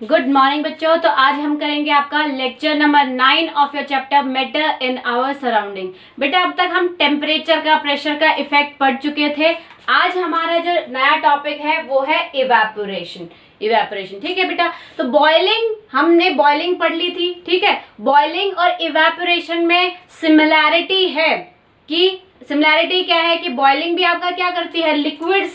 Good morning बच्चों। तो आज हम करेंगे आपका lecture number 9 of your chapter matter in our surrounding. बेटा अब तक हम टेम्परेचर का, प्रेशर का इफेक्ट पढ़ चुके थे। आज हमारा जो नया टॉपिक है वो है इवेपोरेशन। ठीक है बेटा। तो बॉइलिंग, हमने बॉइलिंग पढ़ ली थी, ठीक है। बॉइलिंग और इवेपोरेशन में सिमिलैरिटी है कि सिमिलैरिटी क्या है कि बॉइलिंग भी आपका क्या करती है, लिक्विड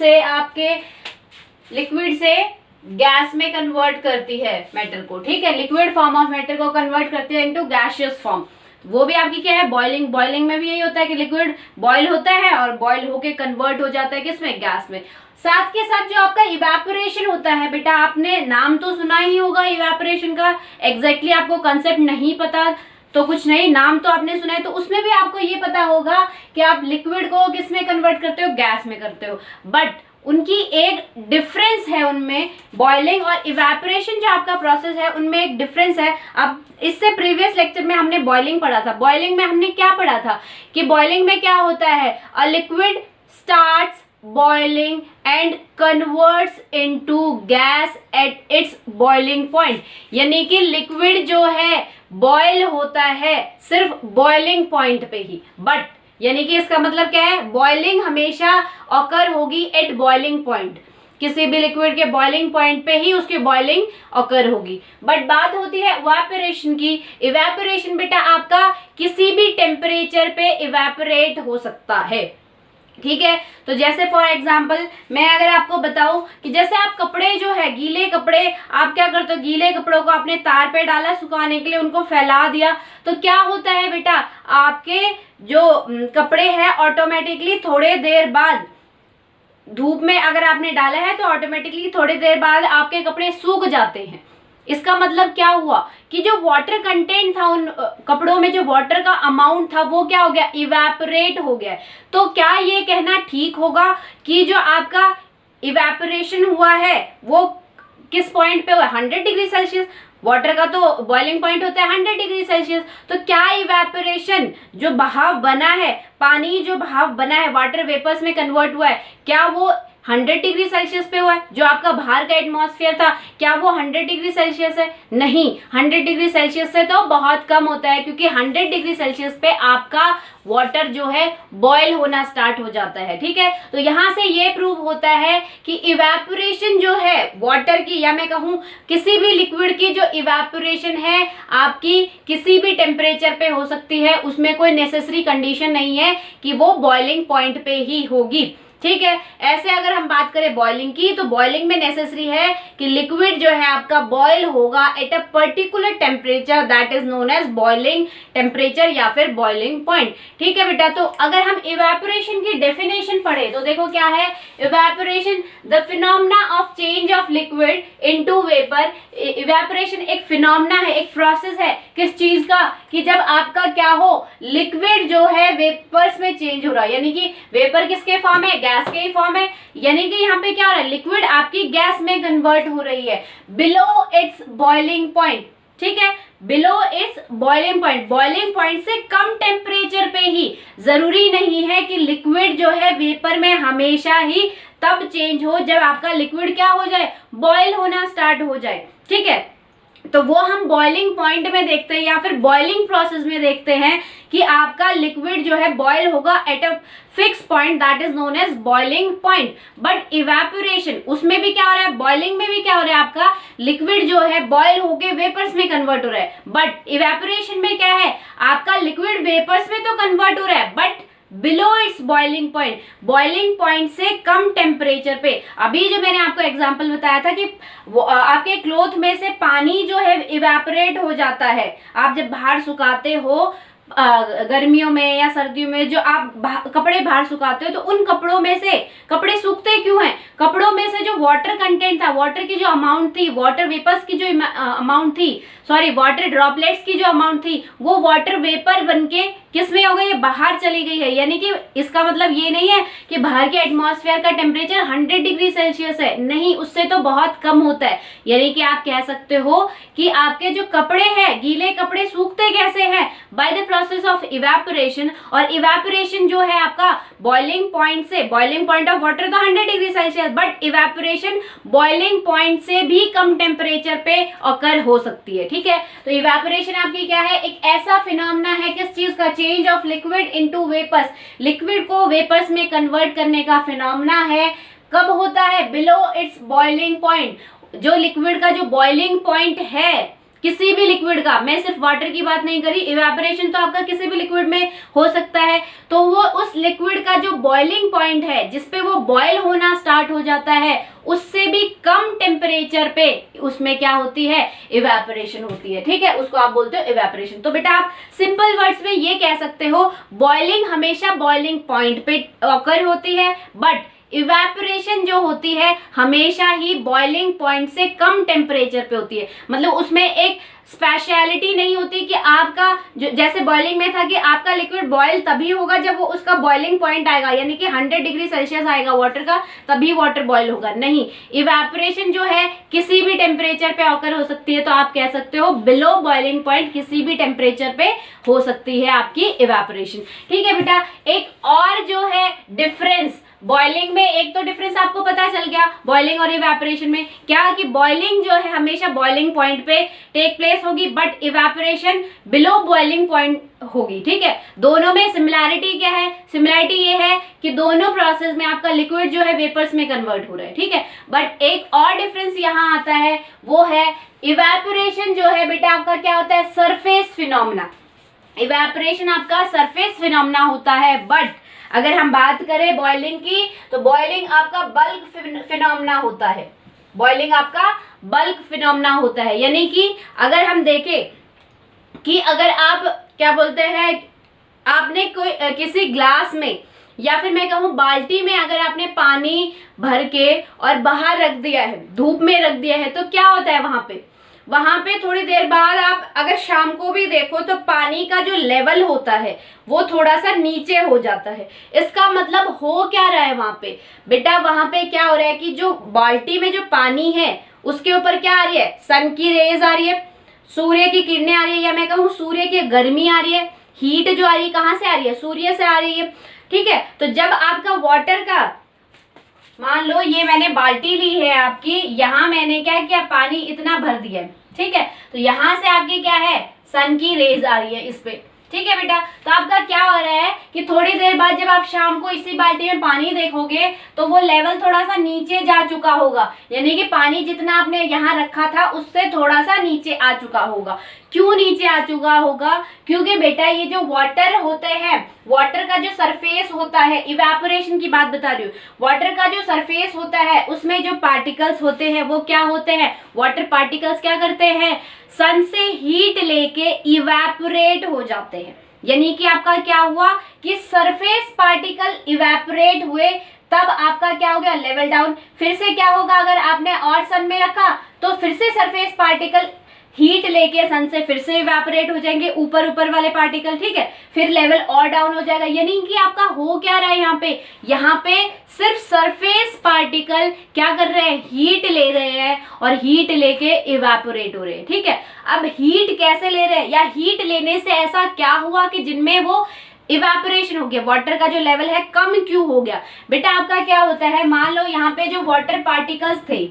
से गैस में कन्वर्ट करती है मैटर को, ठीक है। लिक्विड फॉर्म ऑफ मैटर को कन्वर्ट करती है इनटू गैसियस फॉर्म। वो भी आपकी क्या है, बॉइलिंग। बॉइलिंग में भी यही होता है कि लिक्विड बॉयल होता है और बॉयल होके कन्वर्ट हो जाता है किसमें, गैस में। साथ के साथ जो आपका इवेपोरेशन होता है बेटा, आपने नाम तो सुना ही होगा इवेपोरेशन का, एग्जैक्टली आपको कंसेप्ट नहीं पता तो कुछ नहीं, नाम तो आपने सुना है। तो उसमें भी आपको ये पता होगा कि आप लिक्विड को किस में कन्वर्ट करते हो, गैस में करते हो। बट उनकी एक डिफरेंस है, उनमें बॉइलिंग और इवेपोरेशन जो आपका प्रोसेस है उनमें एक डिफरेंस है। अब इससे प्रीवियस लेक्चर में हमने बॉइलिंग पढ़ा था। बॉइलिंग में हमने क्या पढ़ा था कि बॉइलिंग में क्या होता है, a liquid starts boiling and converts into gas at its boiling point. यानी कि लिक्विड जो है बॉयल होता है सिर्फ बॉइलिंग पॉइंट पे ही। बट यानी कि इसका मतलब क्या है, बॉइलिंग हमेशा ऑकर होगी एट बॉइलिंग पॉइंट। किसी भी लिक्विड के बॉइलिंग पॉइंट पे ही उसकी बॉइलिंग ऑकर होगी। बट बात होती है इवेपोरेशन की। इवेपोरेशन बेटा आपका किसी भी टेम्परेचर पे इवेपोरेट हो सकता है, ठीक है। तो जैसे फॉर एग्जाम्पल मैं अगर आपको बताऊं कि जैसे आप कपड़े जो है, गीले कपड़े, आप क्या करते हो, गीले कपड़ों को आपने तार पे डाला सुखाने के लिए, उनको फैला दिया, तो क्या होता है बेटा, आपके जो कपड़े हैं ऑटोमेटिकली थोड़े देर बाद धूप में अगर आपने डाला है तो ऑटोमेटिकली थोड़ी देर बाद आपके कपड़े सूख जाते हैं। इसका मतलब क्या हुआ कि जो वाटर कंटेंट था उन कपड़ों में, जो वाटर का अमाउंट था वो क्या हो गया, इवेपोरेट हो गया। तो क्या ये कहना ठीक होगा कि जो आपका इवेपोरेशन हुआ है वो किस पॉइंट पे हुआ, 100 डिग्री सेल्सियस। वाटर का तो बॉइलिंग पॉइंट होता है 100 डिग्री सेल्सियस। तो क्या इवेपोरेशन जो बहाव बना है, पानी जो बहाव बना है, वाटर वेपर्स में कन्वर्ट हुआ है, क्या वो 100 डिग्री सेल्सियस पे हुआ है? जो आपका बाहर का एटमॉस्फेयर था क्या वो 100 डिग्री सेल्सियस है? नहीं, 100 डिग्री सेल्सियस से तो बहुत कम होता है, क्योंकि 100 डिग्री सेल्सियस पे आपका वाटर जो है बॉयल होना स्टार्ट हो जाता है, ठीक है। तो यहाँ से ये प्रूव होता है कि इवेपोरेशन जो है वाटर की, या मैं कहूँ किसी भी लिक्विड की जो इवेपोरेशन है आपकी किसी भी टेम्परेचर पे हो सकती है। उसमें कोई नेसेसरी कंडीशन नहीं है कि वो बॉइलिंग पॉइंट पे ही होगी, ठीक है। ऐसे अगर हम बात करें बॉइलिंग की, तो बॉइलिंग में नेसेसरी है कि लिक्विड जो है आपका बॉयल होगा at a particular temperature, that is known as boiling temperature या फिर बॉइलिंग पॉइंट, ठीक है बेटा। तो अगर हम इवेपोरेशन की डेफिनेशन पढ़े तो देखो क्या है, evaporation the phenomena of change of liquid into vapour. Evaporation एक फिनोमेना है, एक प्रोसेस है, किस चीज का, कि जब आपका क्या हो, लिक्विड जो है वेपर्स में चेंज हो रहा है। यानी कि वेपर किसके फॉर्म है, गैस के ही फॉर्म है। यानी कि यहाँ पे क्या हो रहा है, लिक्विड आपकी गैस में कन्वर्ट हो रही है बिलो इट्स बॉइलिंग पॉइंट, ठीक है। Below its boiling point, boiling point से कम टेम्परेचर पे ही। जरूरी नहीं है कि लिक्विड जो है वेपर में हमेशा ही तब चेंज हो जब आपका लिक्विड क्या हो जाए, बॉयल होना स्टार्ट हो जाए, ठीक है। तो वो हम बॉइलिंग पॉइंट में देखते हैं या फिर बॉइलिंग प्रोसेस में देखते हैं कि आपका लिक्विड जो है बॉयल होगा at a fix point, that is known as boiling point. But evaporation, उसमें भी क्या हो रहा है, बॉइलिंग में भी क्या हो रहा है, आपका लिक्विड जो है बॉयल होके वेपर्स में कन्वर्ट हो रहा है। बट इवेपोरेशन में क्या है, आपका लिक्विड वेपर्स में तो कन्वर्ट हो रहा है but below its boiling point, boiling point से कम टेम्परेचर पे। अभी जो मैंने आपको एग्जांपल बताया था कि वो आपके क्लोथ में से पानी जो है इवेपोरेट हो जाता है। आप जब बाहर सुखाते हो गर्मियों में या सर्दियों में, जो आप कपड़े बाहर सुखाते हो, तो उन कपड़ों में से, कपड़े सूखते क्यों हैं, कपड़ों में से जो वाटर कंटेंट था, वाटर की जो अमाउंट थी, वाटर वेपर्स की जो अमाउंट थी, सॉरी वाटर ड्रॉपलेट्स की जो अमाउंट थी, वो वाटर वेपर बनके किस में हो गई, ये बाहर चली गई है। यानी कि इसका मतलब ये नहीं है कि बाहर के एटमॉस्फेयर का टेम्परेचर 100 डिग्री सेल्सियस है, नहीं, उससे तो बहुत कम होता है। यानी कि आप कह सकते हो कि आपके जो कपड़े हैं, गीले कपड़े सूखते कैसे हैं, by the process of evaporation. और इवेपोरेशन जो है आपका बॉइलिंग पॉइंट से, बॉइलिंग पॉइंट ऑफ वाटर तो 100 degree Celsius, but evaporation boiling point से भी कम टेम्परेचर पे ऑकर हो सकती है। ठीक है, तो इवेपोरेशन आपकी क्या है, एक ऐसा फिनोमेना है, किस चीज का, change of liquid into vapours, liquid को वेपर्स में कन्वर्ट करने का फिनोमेना है। कब होता है, बिलो इट्स बॉइलिंग पॉइंट। जो लिक्विड का जो बॉइलिंग पॉइंट है किसी भी लिक्विड का, मैं सिर्फ वाटर की बात नहीं करी, इवेपोरेशन तो आपका किसी भी लिक्विड में हो सकता है, तो वो उस लिक्विड का जो बॉइलिंग पॉइंट है जिसपे वो बॉयल होना स्टार्ट हो जाता है, उससे भी कम टेम्परेचर पे उसमें क्या होती है, इवेपोरेशन होती है। ठीक है, उसको आप बोलते हो इवेपोरेशन। तो बेटा आप सिंपल वर्ड्स में ये कह सकते हो, बॉइलिंग हमेशा बॉइलिंग पॉइंट पे ऑकर होती है, बट इवेपोरेशन जो होती है हमेशा ही बॉइलिंग पॉइंट से कम टेम्परेचर पे होती है। मतलब उसमें एक स्पेशलिटी नहीं होती कि आपका जो, जैसे बॉइलिंग में था कि आपका लिक्विड बॉयल तभी होगा जब वो उसका बॉइलिंग पॉइंट आएगा, यानी कि 100 डिग्री सेल्सियस आएगा वाटर का, तभी वाटर बॉयल होगा। नहीं, इवेपोरेशन जो है किसी भी टेम्परेचर पे ऑकर हो सकती है। तो आप कह सकते हो बिलो बॉइलिंग पॉइंट किसी भी टेम्परेचर पे हो सकती है आपकी इवेपोरेशन। ठीक है बेटा, एक और जो है डिफरेंस बॉइलिंग में, एक तो डिफरेंस आपको पता चल गया बॉइलिंग और इवेपोरेशन में, क्या कि बॉइलिंग जो है हमेशा बॉइलिंग पॉइंट पे टेक प्लेस होगी, but evaporation below boiling point होगी। ठीक है, दोनों में सिमिलैरिटी क्या है, सिमिलैरिटी ये है कि दोनों प्रोसेस में आपका लिक्विड जो है वेपर्स में कन्वर्ट हो रहा है। ठीक है, बट एक और डिफरेंस यहाँ आता है, वो है इवेपोरेशन जो है बेटा आपका क्या होता है, सरफेस फिनोमेना। इवेपोरेशन आपका सरफेस फिनोमेना होता है, बट अगर हम बात करें बॉइलिंग की, तो बॉइलिंग आपका बल्क फिनोमेना होता है। बॉइलिंग आपका बल्क फिनोमेना होता है, यानी कि अगर हम देखें कि अगर आप क्या बोलते हैं, आपने कोई किसी ग्लास में या फिर मैं कहूँ बाल्टी में अगर आपने पानी भर के और बाहर रख दिया है, धूप में रख दिया है, तो क्या होता है वहां पे थोड़ी देर बाद आप अगर शाम को भी देखो तो पानी का जो लेवल होता है वो थोड़ा सा नीचे हो जाता है। इसका मतलब हो क्या रहा है वहां पे बेटा, वहां पे क्या हो रहा है कि जो बाल्टी में जो पानी है उसके ऊपर क्या आ रही है, सन की रेज आ रही है, सूर्य की किरणें आ रही है, या मैं कहूँ सूर्य की गर्मी आ रही है, हीट जो आ रही है कहाँ से आ रही है, सूर्य से आ रही है। ठीक है, तो जब आपका वाटर का, मान लो ये मैंने बाल्टी ली है आपकी, यहाँ मैंने क्या किया, पानी इतना भर दिया है। ठीक है, तो यहाँ से आपकी क्या है, सन की रेज आ रही है इस पे। ठीक है बेटा, तो आपका क्या हो रहा है कि थोड़ी देर बाद जब आप शाम को इसी बाल्टी में पानी देखोगे तो वो लेवल थोड़ा सा नीचे जा चुका होगा, यानी कि पानी जितना आपने यहाँ रखा था उससे थोड़ा सा नीचे आ चुका होगा। क्यों नीचे आ चुका होगा, क्योंकि बेटा ये जो वाटर होते हैं, वाटर का जो सरफेस होता है, इवेपोरेशन की बात बता रही हूँ, वाटर का जो सरफेस होता है उसमें जो पार्टिकल्स होते हैं वो क्या होते हैं, वाटर पार्टिकल्स क्या करते हैं, सन से हीट लेके इवेपोरेट हो जाते हैं। यानी कि आपका क्या हुआ कि सरफेस पार्टिकल इवेपोरेट हुए, तब आपका क्या हो गया, लेवल डाउन। फिर से क्या होगा, अगर आपने और सन में रखा तो फिर से सरफेस पार्टिकल हीट लेके सन से फिर से इवेपोरेट हो जाएंगे, ऊपर वाले पार्टिकल। ठीक है, फिर लेवल और डाउन हो जाएगा। यानी कि आपका हो क्या रहा है यहाँ पे सिर्फ सरफेस पार्टिकल क्या कर रहे हैं, हीट ले रहे हैं और हीट लेके इवेपोरेट हो रहे हैं। ठीक है, अब हीट कैसे ले रहे हैं, या हीट लेने से ऐसा क्या हुआ कि जिनमें वो इवेपोरेशन हो गया, वाटर का जो लेवल है कम क्यों हो गया। बेटा आपका क्या होता है, मान लो यहाँ पे जो वाटर पार्टिकल्स थे,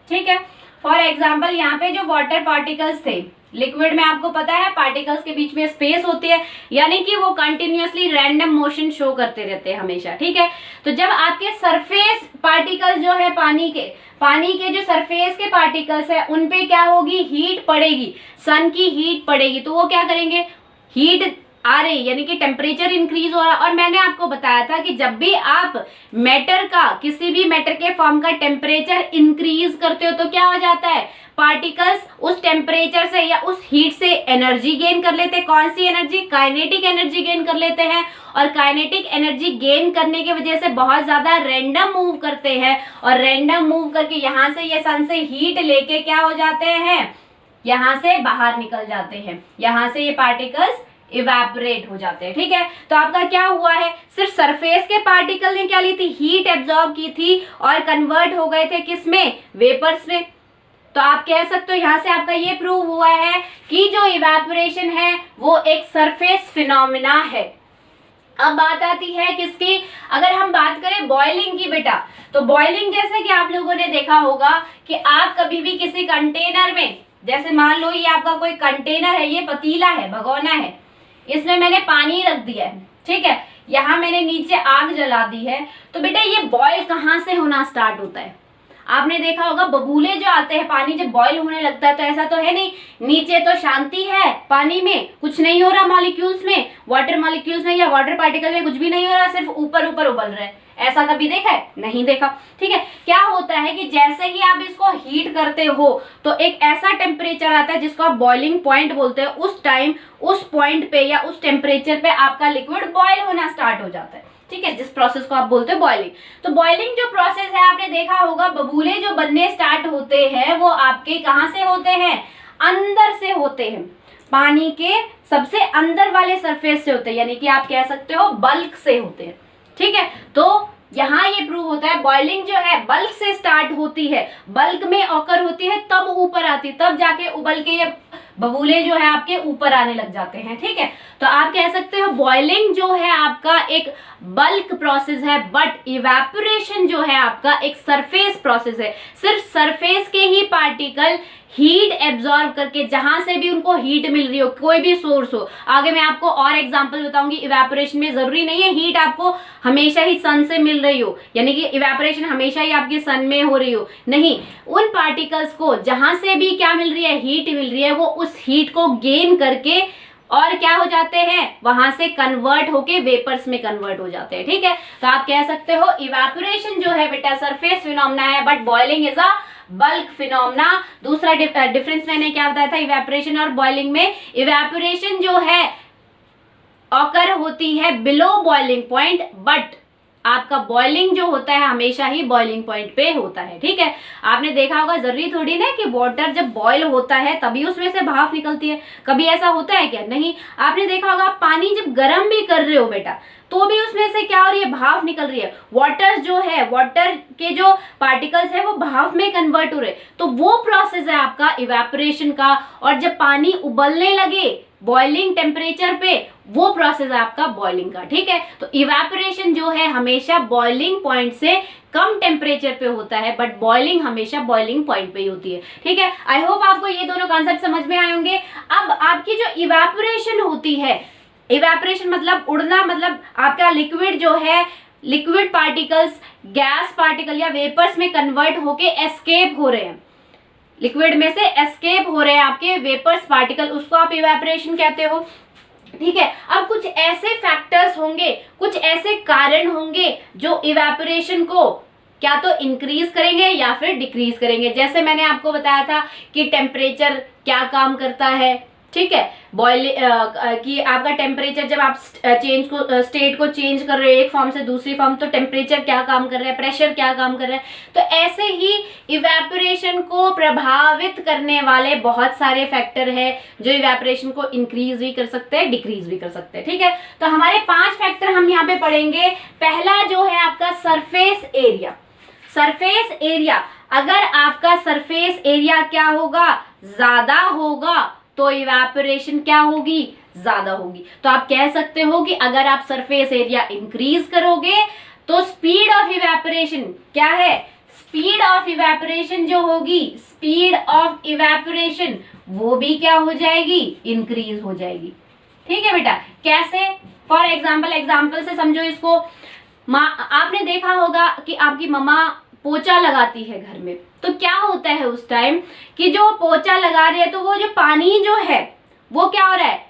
ठीक है, फॉर एग्जाम्पल यहाँ पे जो वाटर पार्टिकल्स थे, लिक्विड में आपको पता है पार्टिकल्स के बीच में स्पेस होती है, यानी कि वो कंटिन्यूअसली रैंडम मोशन शो करते रहते हैं हमेशा। ठीक है, तो जब आपके सरफेस पार्टिकल्स जो है पानी के जो सरफेस के पार्टिकल्स है उन पे क्या होगी, हीट पड़ेगी, सन की हीट पड़ेगी, तो वो क्या करेंगे, हीट आ रही, यानी कि टेम्परेचर इंक्रीज हो रहा। और मैंने आपको बताया था कि जब भी आप मैटर का, किसी भी मैटर के फॉर्म का टेम्परेचर इंक्रीज करते हो तो क्या हो जाता है, पार्टिकल्स उस टेम्परेचर से या उस हीट से एनर्जी गेन कर लेते हैं। कौन सी एनर्जी, काइनेटिक एनर्जी गेन कर लेते हैं, और काइनेटिक एनर्जी गेन करने की वजह से बहुत ज्यादा रैंडम मूव करते हैं, और रैंडम मूव करके यहाँ से ये सन से हीट लेके क्या हो जाते हैं, यहाँ से बाहर निकल जाते हैं, यहाँ से ये पार्टिकल्स इवेपोरेट हो जाते हैं। ठीक है, तो आपका क्या हुआ है, सिर्फ सरफेस के पार्टिकल ने क्या ली थी, हीट एब्जॉर्ब की थी और कन्वर्ट हो गए थे किसमें, वेपर्स में। तो आप कह सकते हो यहां से आपका ये प्रूव हुआ है कि जो इवेपोरेशन है वो एक सरफेस फिनोमिना है। अब बात आती है किसकी, अगर हम बात करें बॉइलिंग की बेटा, तो बॉइलिंग जैसे कि आप लोगों ने देखा होगा कि आप कभी भी किसी कंटेनर में, जैसे मान लो ये आपका कोई कंटेनर है, ये पतीला है, भगोना है, इसमें मैंने पानी रख दिया है, ठीक है, यहाँ मैंने नीचे आग जला दी है, तो बेटा ये बॉयल कहाँ से होना स्टार्ट होता है, आपने देखा होगा बबूले जो आते हैं, पानी जब बॉईल होने लगता है तो ऐसा तो है नहीं, नीचे तो शांति है, पानी में कुछ नहीं हो रहा, मॉलिक्यूल्स में, वाटर मॉलिक्यूल्स में या वाटर पार्टिकल में कुछ भी नहीं हो रहा, सिर्फ ऊपर ऊपर उबल रहा है, ऐसा कभी देखा है, नहीं देखा। ठीक है, क्या होता है कि जैसे ही आप इसको हीट करते हो तो एक ऐसा टेम्परेचर आता है जिसको आप बॉइलिंग पॉइंट बोलते हैं, उस टाइम उस पॉइंट पे या उस टेम्परेचर पे आपका लिक्विड बॉयल होना स्टार्ट हो जाता है। ठीक है, जिस प्रोसेस को आप बोलते हैं बॉइलिंग। तो बॉइलिंग जो प्रोसेस है, आपने देखा होगा बबूले जो बनने स्टार्ट होते हैं वो आपके कहाँ से होते हैं, अंदर से होते हैं, पानी के सबसे अंदर वाले सरफेस से होते हैं, यानी कि आप कह सकते हो बल्क से होते हैं। ठीक है, तो यहाँ ये प्रूव होता है बॉइलिंग जो है बल्क से स्टार्ट होती है, बल्क में ऑकर होती है, तब ऊपर आती है, तब जाके उबल के ये बबूले जो है आपके ऊपर आने लग जाते हैं। ठीक है, तो आप कह सकते हो बॉइलिंग जो है आपका एक बल्क प्रोसेस है, बट इवेपोरेशन जो है आपका एक सरफेस प्रोसेस है। सिर्फ सरफेस के ही पार्टिकल हीट एब्जॉर्ब करके, जहां से भी उनको हीट मिल रही हो, कोई भी सोर्स हो, आगे मैं आपको और एग्जांपल बताऊंगी। इवेपोरेशन में जरूरी नहीं है हीट आपको हमेशा ही सन से मिल रही हो, यानी कि इवेपोरेशन हमेशा ही आपकी सन में हो रही हो, नहीं, उन पार्टिकल्स को जहां से भी क्या मिल रही है, हीट मिल रही है, वो उस हीट को गेन करके और क्या हो जाते हैं, वहां से कन्वर्ट होके वेपर्स में कन्वर्ट हो जाते हैं। ठीक है, तो आप कह सकते हो इवेपोरेशन जो है बेटा सरफेस फिनोमेना है, but boiling is a bulk phenomena. दूसरा डिफरेंस मैंने क्या बताया था इवेपोरेशन और बॉइलिंग में, इवेपोरेशन जो है ऑकर होती है बिलो बॉइलिंग पॉइंट, बट आपका बॉइलिंग जो होता है हमेशा ही बॉइलिंग पॉइंट पे होता है। ठीक है, आपने देखा होगा जरूरी थोड़ी ना कि वाटर जब बॉयल होता है तभी उसमें से भाप निकलती है, कभी ऐसा होता है क्या, नहीं। आपने देखा होगा पानी जब गर्म भी कर रहे हो बेटा तो भी उसमें से क्या हो रही है, भाप निकल रही है, वाटर जो है, वाटर के जो पार्टिकल्स है वो भाप में कन्वर्ट हो रहे, तो वो प्रोसेस है आपका इवेपोरेशन का। और जब पानी उबलने लगे बॉइलिंग टेम्परेचर पे, वो प्रोसेस है आपका बॉइलिंग का। ठीक है, तो इवेपोरेशन जो है हमेशा बॉइलिंग पॉइंट से कम टेम्परेचर पे होता है, बट बॉइलिंग हमेशा बॉइलिंग पॉइंट पे ही होती है। ठीक है, आई होप आपको ये दोनों कॉन्सेप्ट समझ में आए होंगे। अब आपकी जो इवेपोरेशन होती है, इवेपोरेशन मतलब उड़ना, मतलब आपका लिक्विड जो है, लिक्विड पार्टिकल्स गैस पार्टिकल या वेपर्स में कन्वर्ट होके एस्केप हो रहे हैं, लिक्विड में से एस्केप हो रहे हैं आपके वेपर्स पार्टिकल, उसको आप इवेपोरेशन कहते हो। ठीक है, अब कुछ ऐसे फैक्टर्स होंगे, कुछ ऐसे कारण होंगे जो इवेपोरेशन को क्या तो इंक्रीज करेंगे या फिर डिक्रीज करेंगे। जैसे मैंने आपको बताया था कि टेम्परेचर क्या काम करता है, ठीक है, बॉइल कि आपका टेम्परेचर जब आप स्टेट को चेंज कर रहे हो एक फॉर्म से दूसरी फॉर्म, तो टेम्परेचर क्या काम कर रहा है, प्रेशर क्या काम कर रहा है। तो ऐसे ही इवेपोरेशन को प्रभावित करने वाले बहुत सारे फैक्टर है जो इवेपोरेशन को इंक्रीज भी कर सकते हैं, डिक्रीज भी कर सकते हैं। ठीक है, तो हमारे 5 फैक्टर हम यहाँ पे पढ़ेंगे। पहला जो है आपका सरफेस एरिया। सरफेस एरिया, अगर आपका सरफेस एरिया क्या होगा, ज्यादा होगा, तो इवेपोरेशन क्या होगी, ज्यादा होगी। तो आप कह सकते हो कि अगर आप सरफेस एरिया इंक्रीज करोगे तो स्पीड ऑफ इवेपोरेशन क्या है, स्पीड ऑफ इवेपोरेशन जो होगी, स्पीड ऑफ इवेपोरेशन वो भी क्या हो जाएगी, इंक्रीज हो जाएगी। ठीक है बेटा, कैसे, फॉर एग्जाम्पल से समझो इसको। आपने देखा होगा कि आपकी मम्मा पोछा लगाती है घर में, तो क्या होता है उस टाइम कि जो पोछा लगा रही है तो वो जो पानी जो है वो क्या हो रहा है,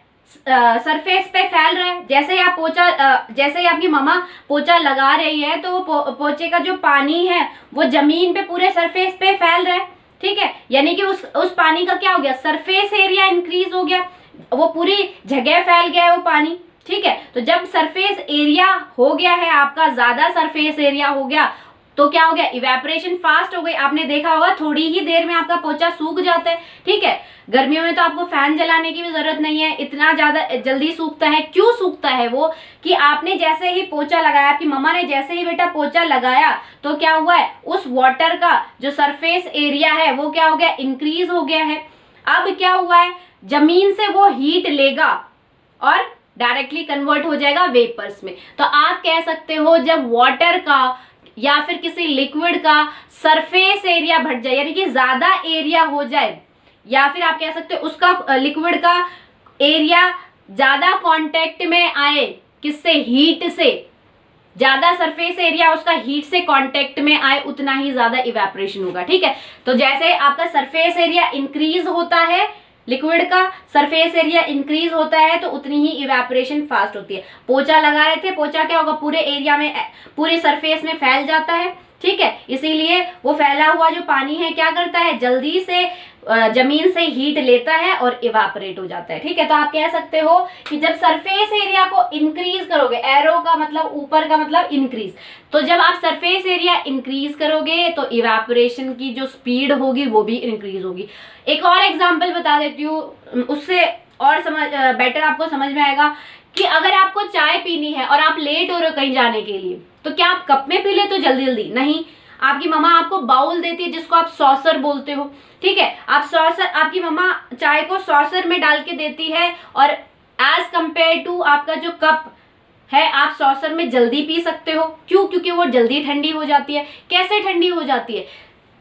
सरफेस पे फैल रहा है। जैसे ही आपकी मम्मा पोछा लगा रही है तो वो पोछे का जो पानी है वो जमीन पे पूरे सरफेस पे फैल रहा है। ठीक है, यानी कि उस पानी का क्या हो गया, सरफेस एरिया इंक्रीज हो गया, वो पूरी जगह फैल गया है वो पानी। ठीक है, तो जब सरफेस एरिया हो गया है आपका, ज्यादा सरफेस एरिया हो गया, तो क्या हो गया, इवेपोरेशन फास्ट हो गई। आपने देखा होगा थोड़ी ही देर में आपका पोचा सूख जाता है, ठीक है। गर्मियों में तो आपको फैन जलाने की भी जरूरत नहीं है, इतना ज्यादा जल्दी सूखता है। क्यों सूखता है वो, कि आपने जैसे ही पोचा लगाया, आपकी मम्मा ने जैसे ही बेटा पोचा लगाया, तो क्या हुआ है, उस वाटर का जो सरफेस एरिया है वो क्या हो गया, इंक्रीज हो गया है। अब क्या हुआ है, जमीन से वो हीट लेगा और डायरेक्टली कन्वर्ट हो जाएगा वेपर्स में। तो आप कह सकते हो जब वाटर का या फिर किसी लिक्विड का सरफेस एरिया बढ़ जाए, यानी कि ज्यादा एरिया हो जाए, या फिर आप कह सकते हो उसका लिक्विड का एरिया ज्यादा कांटेक्ट में आए, किससे, हीट से, ज्यादा सरफेस एरिया उसका हीट से कांटेक्ट में आए, उतना ही ज्यादा इवेपोरेशन होगा, ठीक है। तो जैसे आपका सरफेस एरिया इंक्रीज होता है, लिक्विड का सरफेस एरिया इंक्रीज होता है, तो उतनी ही इवेपोरेशन फास्ट होती है। पोचा लगा रहे थे, पोचा क्या होगा, पूरे एरिया में, पूरे सरफेस में फैल जाता है, ठीक है। इसीलिए वो फैला हुआ जो पानी है क्या करता है, जल्दी से जमीन से हीट लेता है और इवापोरेट हो जाता है, ठीक है। तो आप कह सकते हो कि जब सरफेस एरिया को इंक्रीज करोगे, एरो का मतलब ऊपर का मतलब इंक्रीज, तो जब आप सरफेस एरिया इंक्रीज करोगे तो इवापोरेशन की जो स्पीड होगी वो भी इंक्रीज होगी। एक और एग्जांपल बता देती हूँ, उससे और समझ बेटर आपको समझ में आएगा कि अगर आपको चाय पीनी है और आप लेट हो रहे हो कहीं जाने के लिए, तो क्या आप कप में पी ले तो जल्दी जल्दी, नहीं, आपकी मम्मा आपको बाउल देती है जिसको आप सॉसर बोलते हो, ठीक है। आप सॉसर, आपकी मम्मा चाय को सॉसर में डाल के देती है, और एज कंपेयर टू आपका जो कप है, आप सॉसर में जल्दी पी सकते हो। क्यों, क्योंकि वो जल्दी ठंडी हो जाती है। कैसे ठंडी हो जाती है,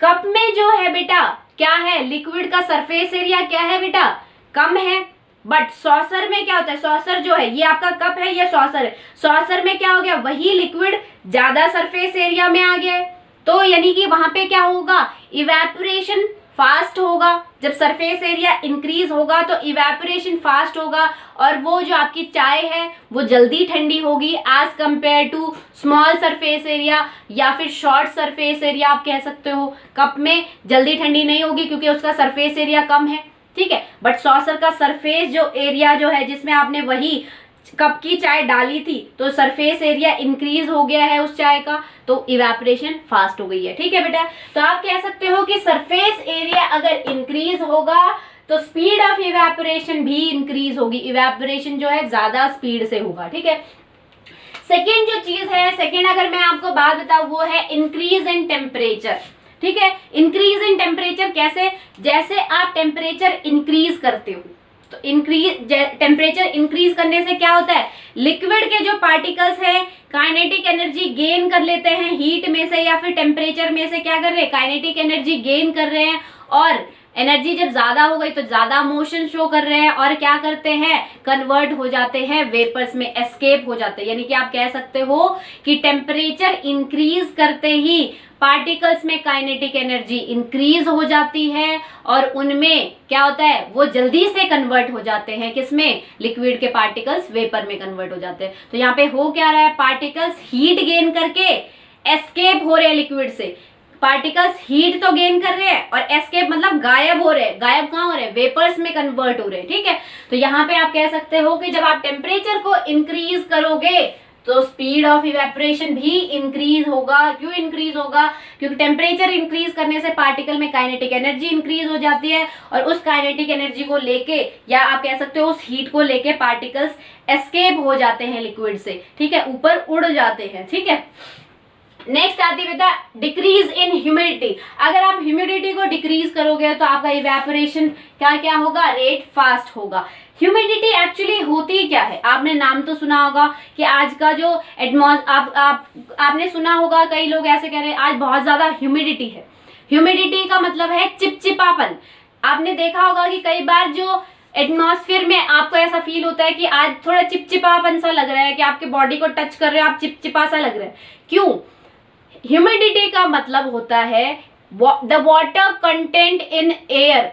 कप में जो है बेटा क्या है, लिक्विड का सरफेस एरिया क्या है बेटा, कम है, बट सॉसर में क्या होता है, सॉसर जो है, ये आपका कप है, ये सॉसर है, सॉसर में क्या हो गया, वही लिक्विड ज्यादा सरफेस एरिया में आ गया है, तो यानी कि वहां पे क्या होगा, इवेपोरेशन फास्ट होगा। जब सरफेस एरिया इंक्रीज होगा तो इवेपोरेशन फास्ट होगा, और वो जो आपकी चाय है वो जल्दी ठंडी होगी as compare to small surface area या फिर शॉर्ट सरफेस एरिया। आप कह सकते हो कप में जल्दी ठंडी नहीं होगी क्योंकि उसका सरफेस एरिया कम है, ठीक है। बट सॉसर का सरफेस जो एरिया जो है, जिसमें आपने वही कप की चाय डाली थी, तो सरफेस एरिया इंक्रीज हो गया है उस चाय का, तो इवेपोरेशन फास्ट हो गई है, ठीक है बेटा। तो आप कह सकते हो कि सरफेस एरिया अगर इंक्रीज होगा तो स्पीड ऑफ इवेपोरेशन भी इंक्रीज होगी, इवेपोरेशन जो है ज्यादा स्पीड से होगा, ठीक है। सेकेंड जो चीज है, सेकेंड अगर मैं आपको बात बताऊं, वो है इंक्रीज इन टेम्परेचर, ठीक है। इंक्रीज इन टेम्परेचर कैसे, जैसे आप टेम्परेचर इंक्रीज करते हो, तो इंक्रीज टेम्परेचर इंक्रीज करने से क्या होता है, लिक्विड के जो पार्टिकल्स हैं काइनेटिक एनर्जी गेन कर लेते हैं हीट में से, या फिर टेम्परेचर में से क्या कर रहे हैं, काइनेटिक एनर्जी गेन कर रहे हैं, और एनर्जी जब ज्यादा हो गई तो ज्यादा मोशन शो कर रहे हैं, और क्या करते हैं, कन्वर्ट हो जाते हैं वेपर्स में, एस्केप हो जाते हैं। यानी कि आप कह सकते हो कि टेम्परेचर इंक्रीज करते ही पार्टिकल्स में काइनेटिक एनर्जी इंक्रीज हो जाती है, और उनमें क्या होता है, वो जल्दी से कन्वर्ट हो जाते हैं, किसमें, लिक्विड के पार्टिकल्स वेपर में कन्वर्ट हो जाते हैं। तो यहाँ पे हो क्या रहा है, पार्टिकल्स हीट गेन करके एस्केप हो रहे हैं लिक्विड से, पार्टिकल्स हीट तो गेन कर रहे हैं और एस्केप मतलब गायब हो रहे हैं, गायब कहाँ हो रहे हैं, वेपर्स में कन्वर्ट हो रहे हैं, ठीक है। तो यहाँ पे आप कह सकते हो कि जब आप टेम्परेचर को इंक्रीज करोगे तो स्पीड ऑफ इवेपोरेशन भी इंक्रीज होगा। क्यों इंक्रीज होगा, क्योंकि टेम्परेचर इंक्रीज करने से पार्टिकल में काइनेटिक एनर्जी इंक्रीज हो जाती है, और उस काइनेटिक एनर्जी को लेके, या आप कह सकते हो उस हीट को लेके पार्टिकल्स एस्केप हो जाते हैं लिक्विड से, ठीक है, ऊपर उड़ जाते हैं, ठीक है। नेक्स्ट आती है बेटा डिक्रीज इन ह्यूमिडिटी। अगर आप ह्यूमिडिटी को डिक्रीज करोगे तो आपका इवेपोरेशन क्या क्या होगा, रेट फास्ट होगा। ह्यूमिडिटी एक्चुअली होती क्या है, आपने नाम तो सुना होगा कि आज का जो आपने सुना होगा, कई लोग ऐसे कह रहे हैं आज बहुत ज्यादा ह्यूमिडिटी है। ह्यूमिडिटी का मतलब है चिपचिपापन। आपने देखा होगा कि कई बार जो एटमॉस्फेयर में आपको ऐसा फील होता है कि आज थोड़ा चिपचिपापन सा लग रहा है, कि आपके बॉडी को टच कर रहे हो आप, चिपचिपा सा लग रहा है। क्यों, ह्यूमिडिटी का मतलब होता है the water content in air,